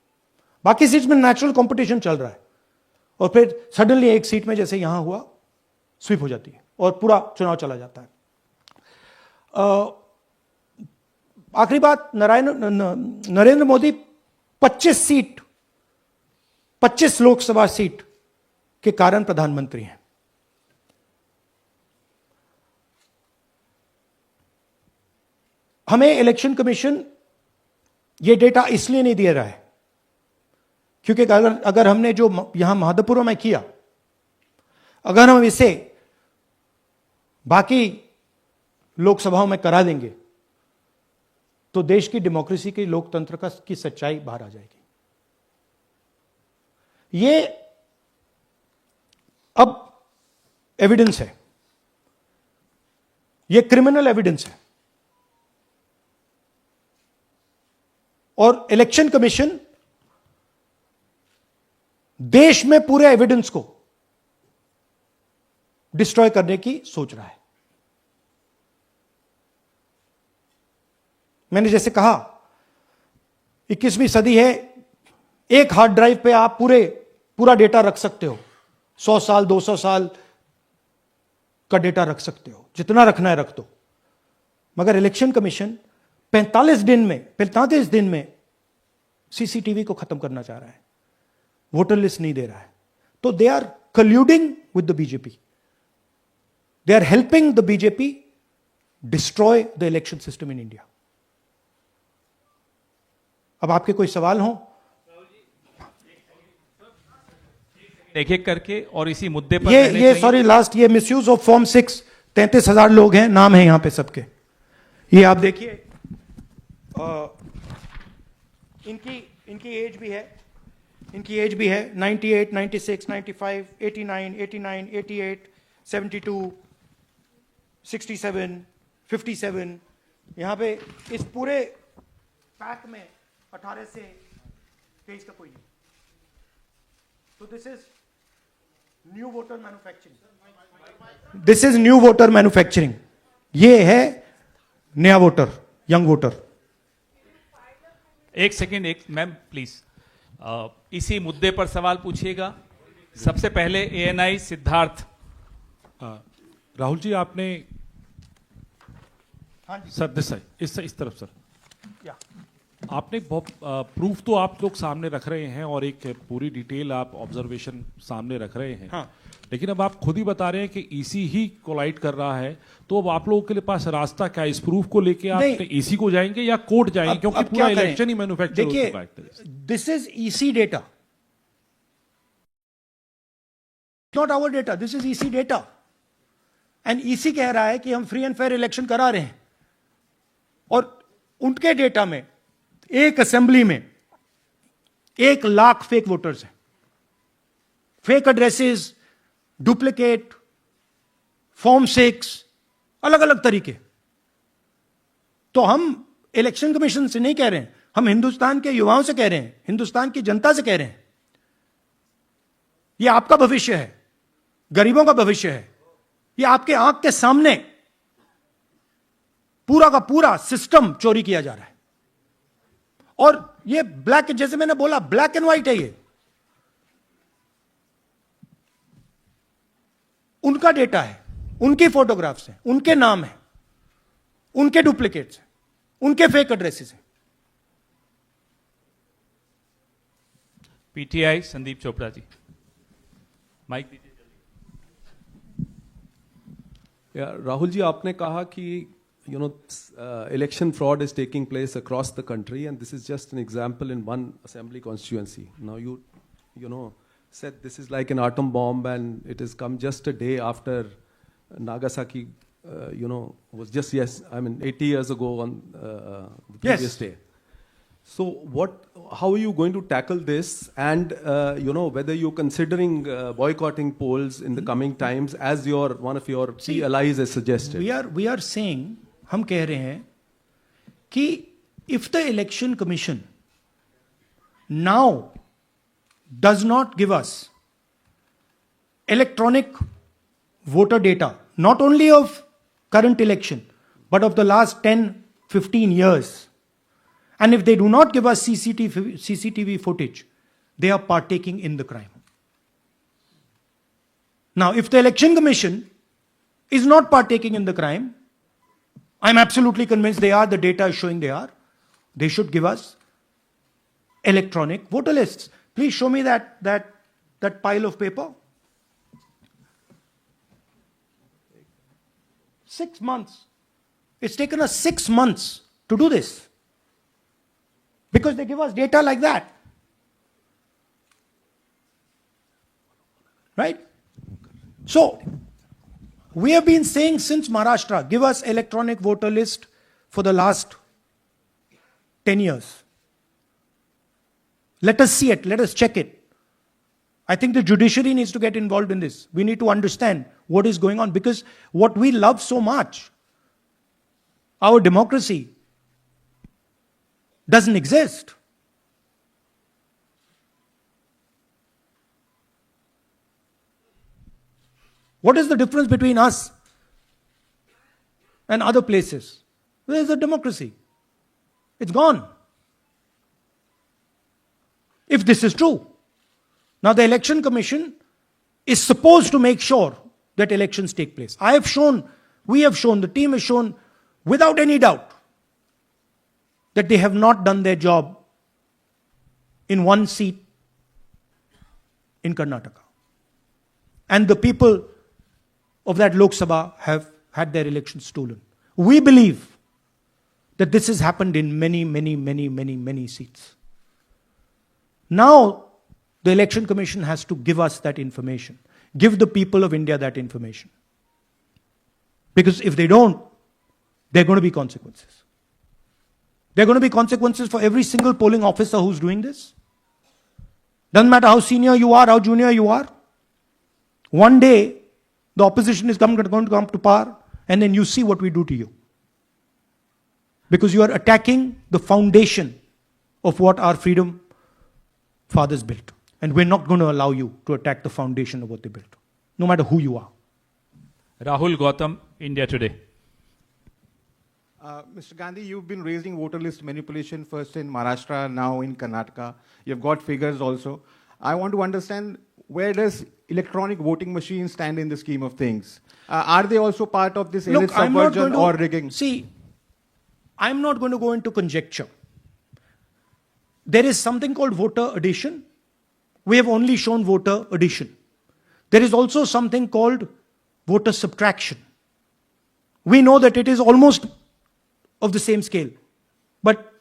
बाकी सीट में नेचुरल कंपटीशन चल रहा है और फिर सडनली एक सीट में जैसे यहां हुआ स्वीप हो जाती है और पूरा चुनाव चला जाता है। आखिरी बात, नरेंद्र मोदी 25 लोकसभा सीट के कारण प्रधानमंत्री हैं। हमें इलेक्शन कमीशन यह डेटा इसलिए नहीं दे रहा है क्योंकि अगर हमने जो यहां महादपुरम में किया, अगर हम इसे बाकी लोकसभाओं में करा देंगे तो देश की डेमोक्रेसी की, लोकतंत्र की सच्चाई बाहर आ जाएगी। ये अब एविडेंस है, ये क्रिमिनल एविडेंस है। और इलेक्शन कमीशन देश में पूरे एविडेंस को डिस्ट्रॉय करने की सोच रहा है। मैंने जैसे कहा 21वीं सदी है, एक हार्ड ड्राइव पे आप पूरा डेटा रख सकते हो। 100 साल 200 साल का डेटा रख सकते हो, जितना रखना है रख दो। मगर इलेक्शन कमीशन 45 दिन में सीसीटीवी को खत्म करना चाह रहा है, वोटर लिस्ट नहीं दे रहा है। तो they are colluding with the BJP, they are helping the BJP destroy the election system in India. अब आपके कोई सवाल हो? एक एक करके और इसी मुद्दे पर ये सॉरी लास्ट, ये मिसयूज ऑफ फॉर्म 6, 33,000 लोग हैं, नाम है यहां पे सबके। ये आप देखिए, इनकी एज भी है, 98, 96, 95, 89, 88, 72, 67, 57। यहां पे इस पूरे पैक में 18 से 23 का कोई नहीं। So this is new voter manufacturing. This is new voter manufacturing. ये है नया वोटर, यंग वोटर. एक सेकेंड, एक मैम प्लीज इसी मुद्दे पर सवाल पूछिएगा. सबसे पहले एएनआई सिद्धार्थ. राहुल जी आपने हाँ जी. सर दिस साइड इस तरफ सर या. आपने बहुत प्रूफ तो आप लोग सामने रख रहे हैं और एक पूरी डिटेल आप ऑब्जर्वेशन सामने रख रहे हैं. हाँ. लेकिन अब आप खुद ही बता रहे हैं कि ईसी ही कोलाइड कर रहा है, तो अब आप लोगों के लिए पास रास्ता क्या है? इस प्रूफ को लेके आप ईसी को जाएंगे या कोर्ट जाएंगे? क्योंकि पूरा इलेक्शन ही मैन्युफैक्चर हो चुका है. देखिए, this is EC data, not our data. This is EC data. And EC कह रहा है कि हम फ्री एंड फेयर इलेक्शन करा रहे हैं, और उनके डेटा में एक असेंबली में 1 लाख फेक वोटर्स हैं. फेक एड्रेसेस, डुप्लीकेट, फॉर्म 6, अलग अलग तरीके. तो हम इलेक्शन कमीशन से नहीं कह रहे हैं, हम हिंदुस्तान के युवाओं से कह रहे हैं, हिंदुस्तान की जनता से कह रहे हैं, यह आपका भविष्य है, गरीबों का भविष्य है. यह आपके आंख के सामने पूरा का पूरा सिस्टम चोरी किया जा रहा है. और ये ब्लैक, जैसे मैंने बोला, ब्लैक एंड व्हाइट है. ये उनका डेटा है, उनकी फोटोग्राफ्स हैं, उनके नाम हैं, उनके डुप्लीकेट्स हैं, उनके फेक एड्रेसेस हैं. पीटीआई संदीप चोपड़ा जी, माइक दीजिए. राहुल जी, आपने कहा कि election fraud is taking place across the country, and this is just an example in one assembly constituency. Now you know said this is like an atom bomb, and it has come just a day after Nagasaki was just 80 years ago on the previous day. So how are you going to tackle this, and whether you're considering boycotting polls in the coming times, as one of your key allies has suggested? We are saying, हम कह रहे हैं कि if the election commission now does not give us electronic voter data, not only of current election, but of the last 10-15 years, and if they do not give us CCTV footage, they are partaking in the crime. Now, if the election commission is not partaking in the crime, I'm absolutely convinced they are. The data is showing they are. They should give us electronic voter lists. Please show me that pile of paper. 6 months. It's taken us 6 months to do this, because they give us data like that. Right? So, we have been saying since Maharashtra, give us electronic voter list for the last 10 years. Let us see it. Let us check it. I think the judiciary needs to get involved in this. We need to understand what is going on, because what we love so much, our democracy, doesn't exist. What is the difference between us and other places? Where is the democracy? It's gone. If this is true. Now the election commission is supposed to make sure that elections take place. I have shown, we have shown, the team has shown without any doubt that they have not done their job in one seat in Karnataka. And the people of that Lok Sabha have had their elections stolen. We believe that this has happened in many seats. Now, the Election Commission has to give us that information. Give the people of India that information. Because if they don't, there are going to be consequences. There are going to be consequences for every single polling officer who's doing this. Doesn't matter how senior you are, how junior you are. One day, the opposition is going to come to power, and then you see what we do to you. Because you are attacking the foundation of what our freedom fathers built. And we're not going to allow you to attack the foundation of what they built, no matter who you are. Rahul Gautam, India Today. Mr. Gandhi, you've been raising voter list manipulation first in Maharashtra, now in Karnataka. You've got figures also. I want to understand, where does electronic voting machines stand in the scheme of things? Are they also part of this elite subversion or rigging? See, I'm not going to go into conjecture. There is something called voter addition. We have only shown voter addition. There is also something called voter subtraction. We know that it is almost of the same scale, but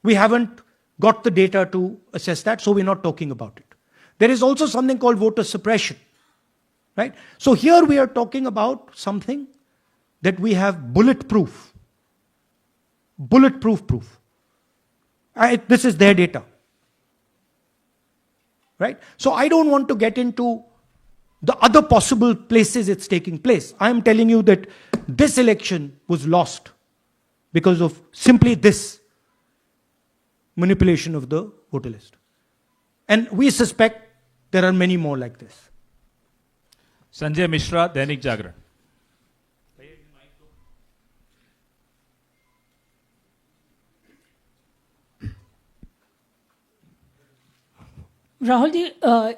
we haven't got the data to assess that, so we're not talking about it. There is also something called voter suppression, right? So here we are talking about something that we have bulletproof proof. This is their data, right? So I don't want to get into the other possible places it's taking place. I am telling you that this election was lost because of simply this manipulation of the voter list. And we suspect there are many more like this. Sanjay Mishra, Dainik Jagran. Rahul ji,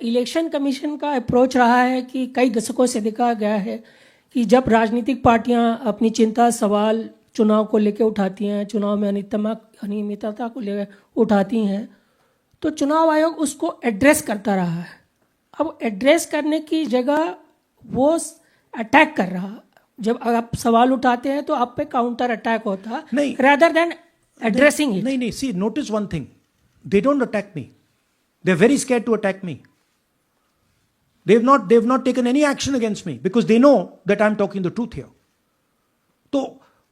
election commission का approach रहा है कि कई दशकों से देखा गया है कि जब राजनीतिक पार्टियां अपनी चिंता सवाल चुनाव को लेकर उठाती हैं, चुनाव में अनियमितता को लेकर उठाती हैं, तो चुनाव आयोग उसको एड्रेस करता रहा है। अब एड्रेस करने की जगह वो अटैक कर रहा। जब आप सवाल उठाते हैं तो आप पे काउंटर अटैक होता नहीं, rather than addressing it. नहीं, see, notice one thing. They don't attack me. They're very scared to attack me. They've not taken any action against me because they know that I'm talking the truth here. तो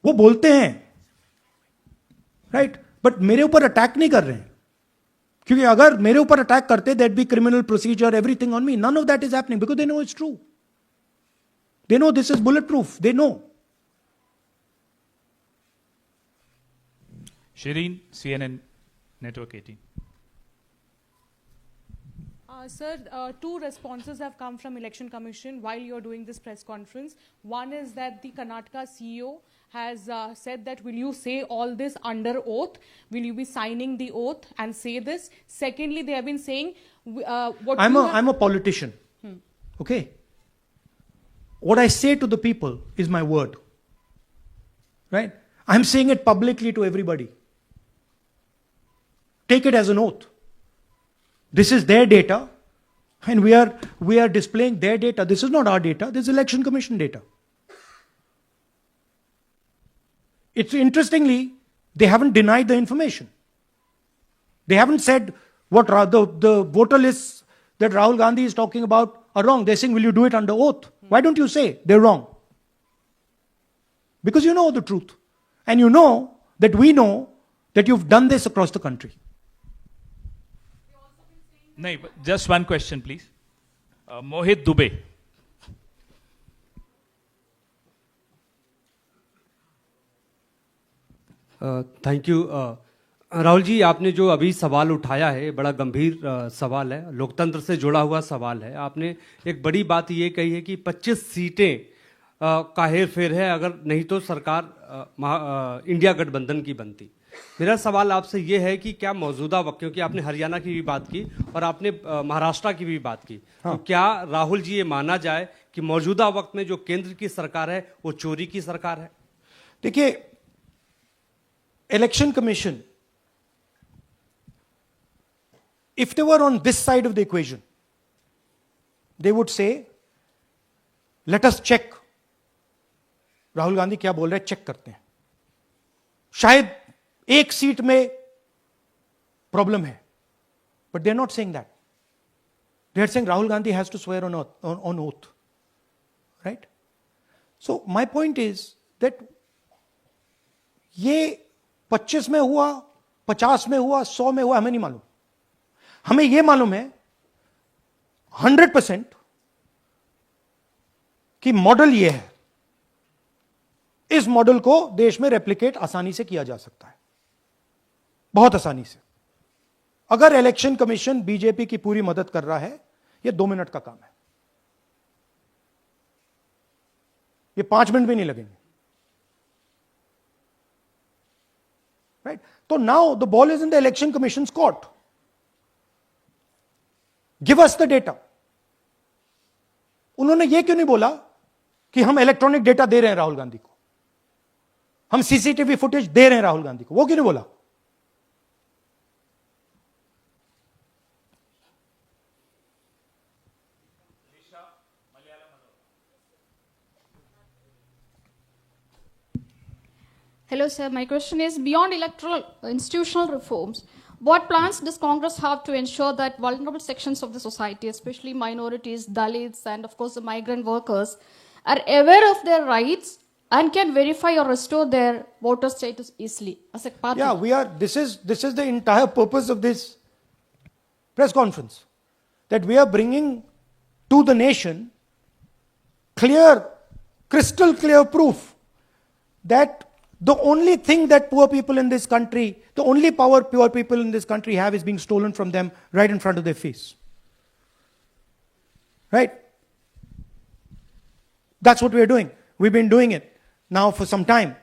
वो बोलते हैं, right? But मेरे ऊपर attack नहीं कर रहे हैं, क्योंकि अगर मेरे ऊपर अटैक करते, there'd be criminal procedure, everything on me. None of that is happening because they know it's true. They know this is bulletproof. They know. Shireen, CNN Network 18. Sir, two responses have come from Election Commission while you're doing this press conference. One is that the Karnataka CEO has said that, will you say all this under oath? Will you be signing the oath and say this? Secondly, they have been saying... I'm a politician. Okay? What I say to the people is my word. Right? I'm saying it publicly to everybody. Take it as an oath. This is their data, and we are displaying their data. This is not our data. This is Election Commission data. It's interestingly, they haven't denied the information. They haven't said what the voter lists that Rahul Gandhi is talking about are wrong. They're saying, will you do it under oath? Why don't you say they're wrong? Because you know the truth. And you know that we know that you've done this across the country. No, just one question, please. Mohit Dubey. Thank you. Rahul ji, आपने जो अभी सवाल उठाया है बड़ा गंभीर सवाल है, लोकतंत्र से जुड़ा हुआ सवाल है। आपने एक बड़ी बात ये कही है कि 25 सीटें का हेर फेर है, अगर नहीं तो सरकार इंडिया गठबंधन की बनती। मेरा सवाल आपसे ये है कि क्या मौजूदा वक्त, क्योंकि आपने हरियाणा की भी बात की और आपने महाराष्ट्र की भी बात की, तो क्या राहुल जी ये माना जाए कि मौजूदा वक्त में जो केंद्र की सरकार है वो चोरी की सरकार है? देखिए, Election Commission, if they were on this side of the equation, they would say, let us check. Rahul Gandhi क्या बोल रहे हैं, चेक करते हैं। शायद एक सीट में प्रॉब्लम है, but they're not saying that. They're saying Rahul Gandhi has to swear on oath. Right? So my point is that ये 25 में हुआ, 50 में हुआ, 100 में हुआ, हमें नहीं मालूम। हमें यह मालूम है 100% कि मॉडल यह है। इस मॉडल को देश में रेप्लिकेट आसानी से किया जा सकता है, बहुत आसानी से। अगर इलेक्शन कमीशन बीजेपी की पूरी मदद कर रहा है, यह 2 मिनट का काम है, ये 5 मिनट भी नहीं लगेंगे, राइट? तो now the ball is in the election commission court. Give us the data. उन्होंने यह क्यों नहीं बोला कि हम इलेक्ट्रॉनिक डेटा दे रहे हैं राहुल गांधी को, हम सीसीटीवी फुटेज दे रहे हैं राहुल गांधी को? वो क्यों नहीं बोला? Hello, sir. My question is, beyond electoral institutional reforms, what plans does Congress have to ensure that vulnerable sections of the society, especially minorities, Dalits, and of course the migrant workers, are aware of their rights and can verify or restore their voter status easily as a part Yeah, of we are. This is the entire purpose of this press conference, that we are bringing to the nation clear, crystal clear proof that the only thing that poor people in this country, the only power poor people in this country have is being stolen from them right in front of their face. Right? That's what we are doing. We've been doing it now for some time.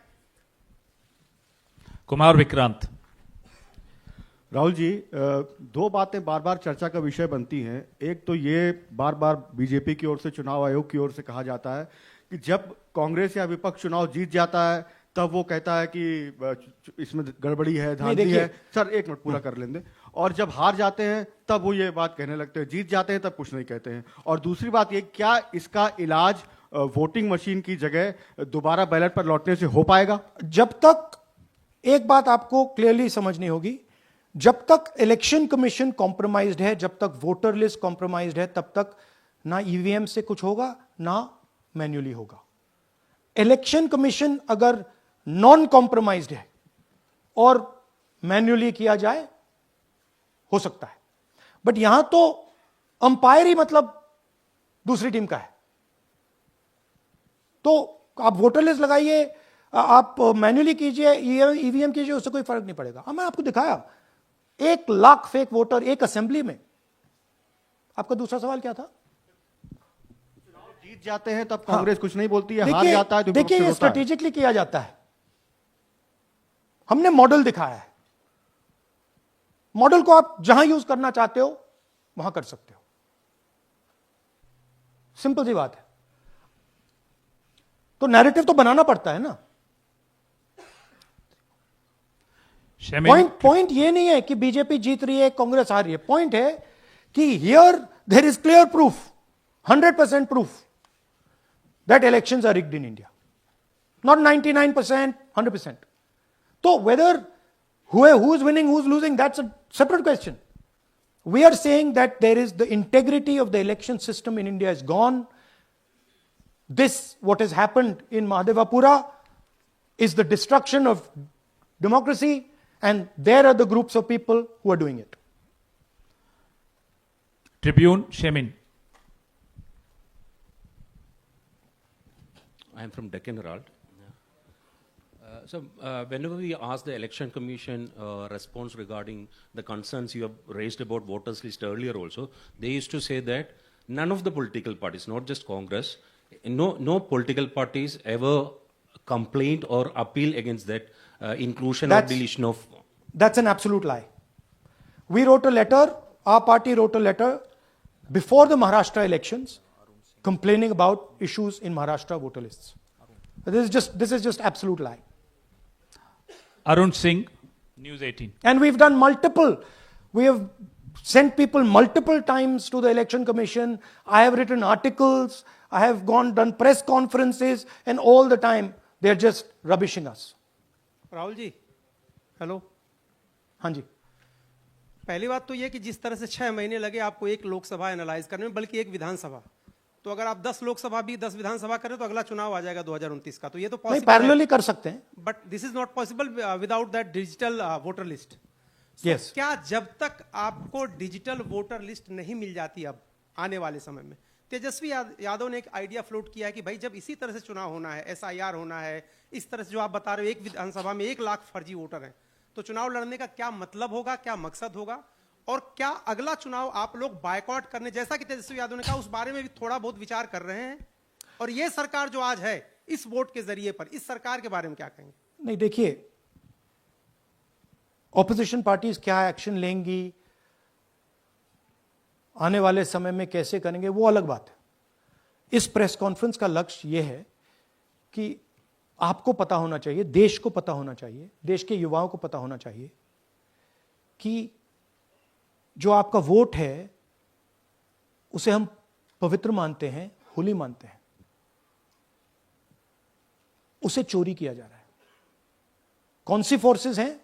Kumar Vikrant. Rahul ji, दो बातें बार बार चर्चा का विषय बनती हैं. एक तो ये बार बार बीजेपी की ओर से, चुनाव आयोग की ओर से कहा जाता है कि जब कांग्रेस या विपक्ष चुनाव जीत जाता है तब वो कहता है कि इसमें गड़बड़ी है, धांधली है. सर एक मिनट पूरा कर लेंगे. और जब हार जाते हैं तब वो ये बात कहने लगते हैं, जीत जाते हैं तब कुछ नहीं कहते हैं. और दूसरी बात ये, क्या इसका इलाज वोटिंग मशीन की जगह दोबारा बैलेट पर लौटने से हो पाएगा? जब तक, एक बात आपको क्लियरली समझनी होगी, जब तक इलेक्शन कमीशन कॉम्प्रोमाइज्ड है, जब तक वोटर लिस्ट कॉम्प्रोमाइज्ड है, तब तक ना ईवीएम से कुछ होगा ना मैन्युअली होगा. इलेक्शन कमीशन अगर नॉन कॉम्प्रोमाइज्ड है और मैन्युअली किया जाए, हो सकता है. बट यहां तो अंपायर ही मतलब दूसरी टीम का है. तो आप वोटर लिस्ट लगाइए, आप मैन्युअली कीजिए, ईवीएम कीजिए, उससे कोई फर्क नहीं पड़ेगा. मैं आपको दिखाया 1 लाख फेक वोटर एक असेंबली में. आपका दूसरा सवाल क्या था? जीत जाते हैं तब कांग्रेस कुछ नहीं बोलती है, हार जाता है तो देखिए, ये स्ट्रेटेजिकली किया जाता है. हमने मॉडल दिखाया है. मॉडल को आप जहां यूज करना चाहते हो वहां कर सकते हो. सिंपल सी बात है. तो नैरेटिव तो बनाना पड़ता है ना. पॉइंट ये नहीं है कि बीजेपी जीत रही है, कांग्रेस हार रही है. पॉइंट है कि here there is clear proof, 100% proof that elections are rigged in India. Not 99%, 100%. So whether who is winning, who is losing, that's a separate question. We are saying that there is the integrity of the election system in India is gone. This, what has happened in Mahadevapura, is the destruction of democracy, and there are the groups of people who are doing it. Tribune, Shemin. I am from Deccan Herald. Whenever we ask the Election Commission response regarding the concerns you have raised about voters list earlier also, they used to say that none of the political parties, not just Congress, no political parties ever complained or appeal against that inclusion or deletion of... That's an absolute lie. We wrote a letter, our party wrote a letter before the Maharashtra elections, complaining about issues in Maharashtra voter lists. This is just absolute lie. Arun Singh, News 18. And we've done we have sent people multiple times to the election commission. I have written articles, I have done press conferences, and all the time they're just rubbishing us. Rahul ji, hello. हाँ जी. पहली बात तो ये कि जिस तरह से 6 महीने लगे आपको एक लोकसभा एनालाइज करने में, बल्कि एक विधानसभा, तो अगर आप 10 लोकसभा भी 10 विधानसभा करें तो अगला चुनाव आ जाएगा 2029 का. तो ये तो नहीं, पैरेलली कर सकते हैं. But this is not possible without that digital voter list. Yes. क्या जब तक आपको डिजिटल वोटर लिस्ट नहीं मिल जाती अब आने वाले समय में, तेजस्वी यादव ने एक आइडिया फ्लोट किया है कि भाई जब इसी तरह से चुनाव होना है, SIR होना है, इस तरह से जो आप बता रहे हो एक विधानसभा में 1 लाख फर्जी वोटर हैं, तो चुनाव लड़ने का क्या मतलब होगा, क्या मकसद होगा? और क्या अगला चुनाव आप लोग बायकॉट करने, जैसा कि तेजस्वी यादव ने कहा, उस बारे में भी थोड़ा बहुत विचार कर रहे हैं? और ये सरकार जो आज है इस वोट के जरिए पर, इस सरकार के बारे में क्या कहेंगे? नहीं, देखिए, ऑपोजिशन पार्टीज क्या एक्शन लेंगी, आने वाले समय में कैसे करेंगे, वो अलग बात है। इस प्रेस कॉन्फ्रेंस का लक्ष्य यह है कि आपको पता होना चाहिए, देश को पता होना चाहिए, देश के युवाओं को पता होना चाहिए कि जो आपका वोट है उसे हम पवित्र मानते हैं, होली मानते हैं, उसे चोरी किया जा रहा है। कौन सी फोर्सेस हैं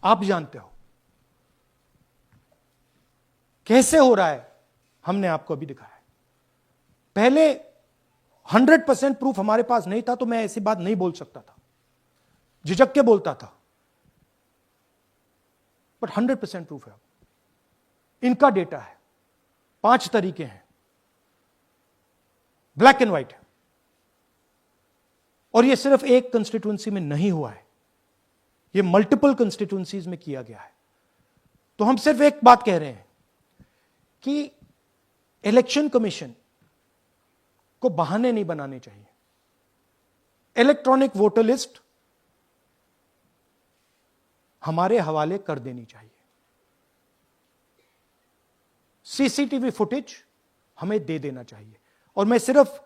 आप जानते हो, कैसे हो रहा है हमने आपको अभी दिखाया है। पहले 100% प्रूफ हमारे पास नहीं था तो मैं ऐसी बात नहीं बोल सकता था, झिझक के बोलता था, बट 100% प्रूफ है। इनका डेटा है, 5 तरीके हैं, ब्लैक एंड व्हाइट है, और यह सिर्फ एक कंस्टिट्यूंसी में नहीं हुआ है, यह मल्टीपल कंस्टिट्यूंसीज में किया गया है। तो हम सिर्फ एक बात कह रहे हैं कि इलेक्शन कमीशन को बहाने नहीं बनाने चाहिए। इलेक्ट्रॉनिक वोटर लिस्ट हमारे हवाले कर देनी चाहिए। सीसीटीवी फुटेज हमें दे देना चाहिए। और मैं सिर्फ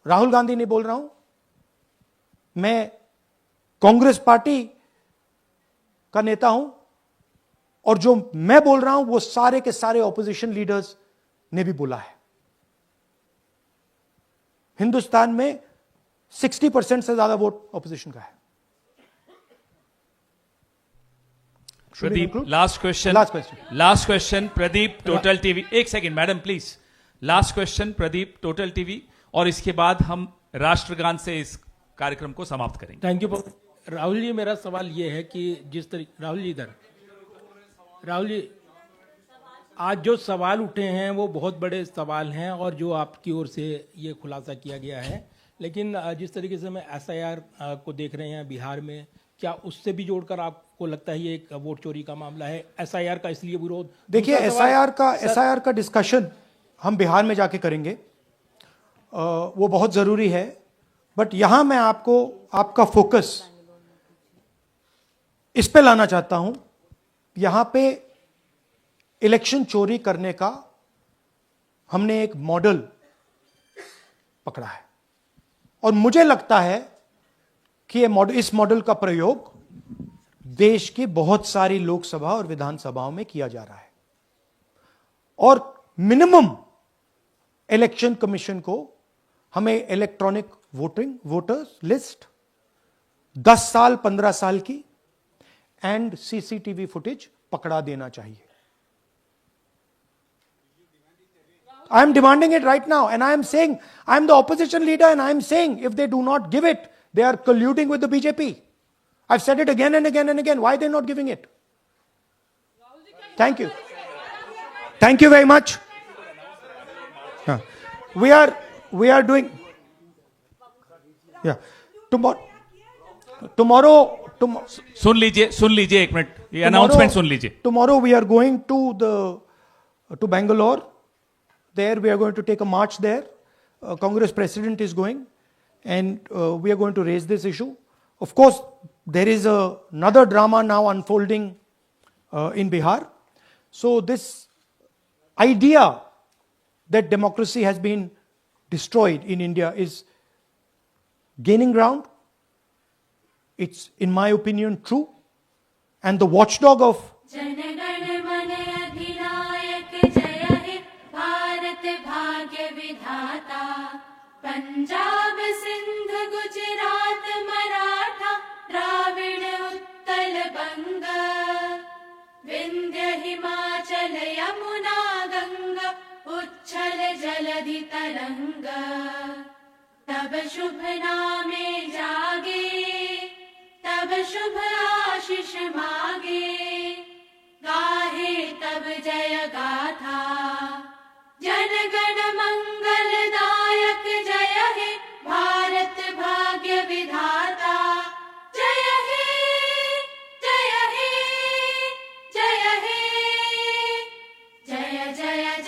राहुल गांधी नहीं बोल रहा हूं, मैं कांग्रेस पार्टी का नेता हूं, और जो मैं बोल रहा हूं वो सारे के सारे ऑपोजिशन लीडर्स ने भी बोला है। हिंदुस्तान में 60% से ज्यादा वोट ऑपोजिशन का है। Pradeep, last question Pradeep, total TV. एक second madam please, last question Pradeep, total TV, और इसके बाद हम राष्ट्रगान से इस कार्यक्रम को समाप्त करेंगे। थैंक यू राहुल जी। मेरा सवाल ये है कि जिस तरीके राहुल जी आज जो सवाल उठे हैं वो बहुत बड़े सवाल हैं, और जो आपकी ओर से ये खुलासा किया गया है, लेकिन जिस तरीके से मैं एसआईआर को देख रहे हैं बिहार में, क्या उससे भी जोड़कर आपको लगता है ये एक वोट चोरी का मामला है? एसआईआर का इसलिए विरोध, देखिए, एसआईआर का डिस्कशन हम बिहार में जाके करेंगे, वो बहुत जरूरी है, बट यहां मैं आपको आपका फोकस इस पे लाना चाहता हूं। यहां पे इलेक्शन चोरी करने का हमने एक मॉडल पकड़ा है, और मुझे लगता है कि इस मॉडल का प्रयोग देश की बहुत सारी लोकसभा और विधानसभाओं में किया जा रहा है। और मिनिमम इलेक्शन कमीशन को हमें इलेक्ट्रॉनिक वोटर्स लिस्ट 10 साल 15 साल की एंड सीसीटीवी फुटेज पकड़ा देना चाहिए। I am demanding it right now, and I am saying, I am the opposition leader, and I am saying, if they do not give it, they are colluding with the BJP. I've said it again and again and again. Why are they not giving it? Thank you. Thank you very much. We are doing, yeah. Tomorrow, सुन लीजिए एक minute, ये announcement सुन लीजिए। Tomorrow we are going to Bangalore. There we are going to take a march there. Congress president is going, and we are going to raise this issue. Of course, there is another drama now unfolding in Bihar. So this idea that democracy has been destroyed in India is gaining ground. It's, in my opinion, true. And the watchdog of Punjab Sindh Gujarat Maratha Dravida Utkal बंग विंध्य हिमाचल यमुना गंगा उच्छल जलधि तरंग तब शुभ नामे जागे तब शुभ आशीष मागे गाहे तब जय गाथा जन गण मंगलदायक जय हे भारत भाग्य विधाता जय हे जय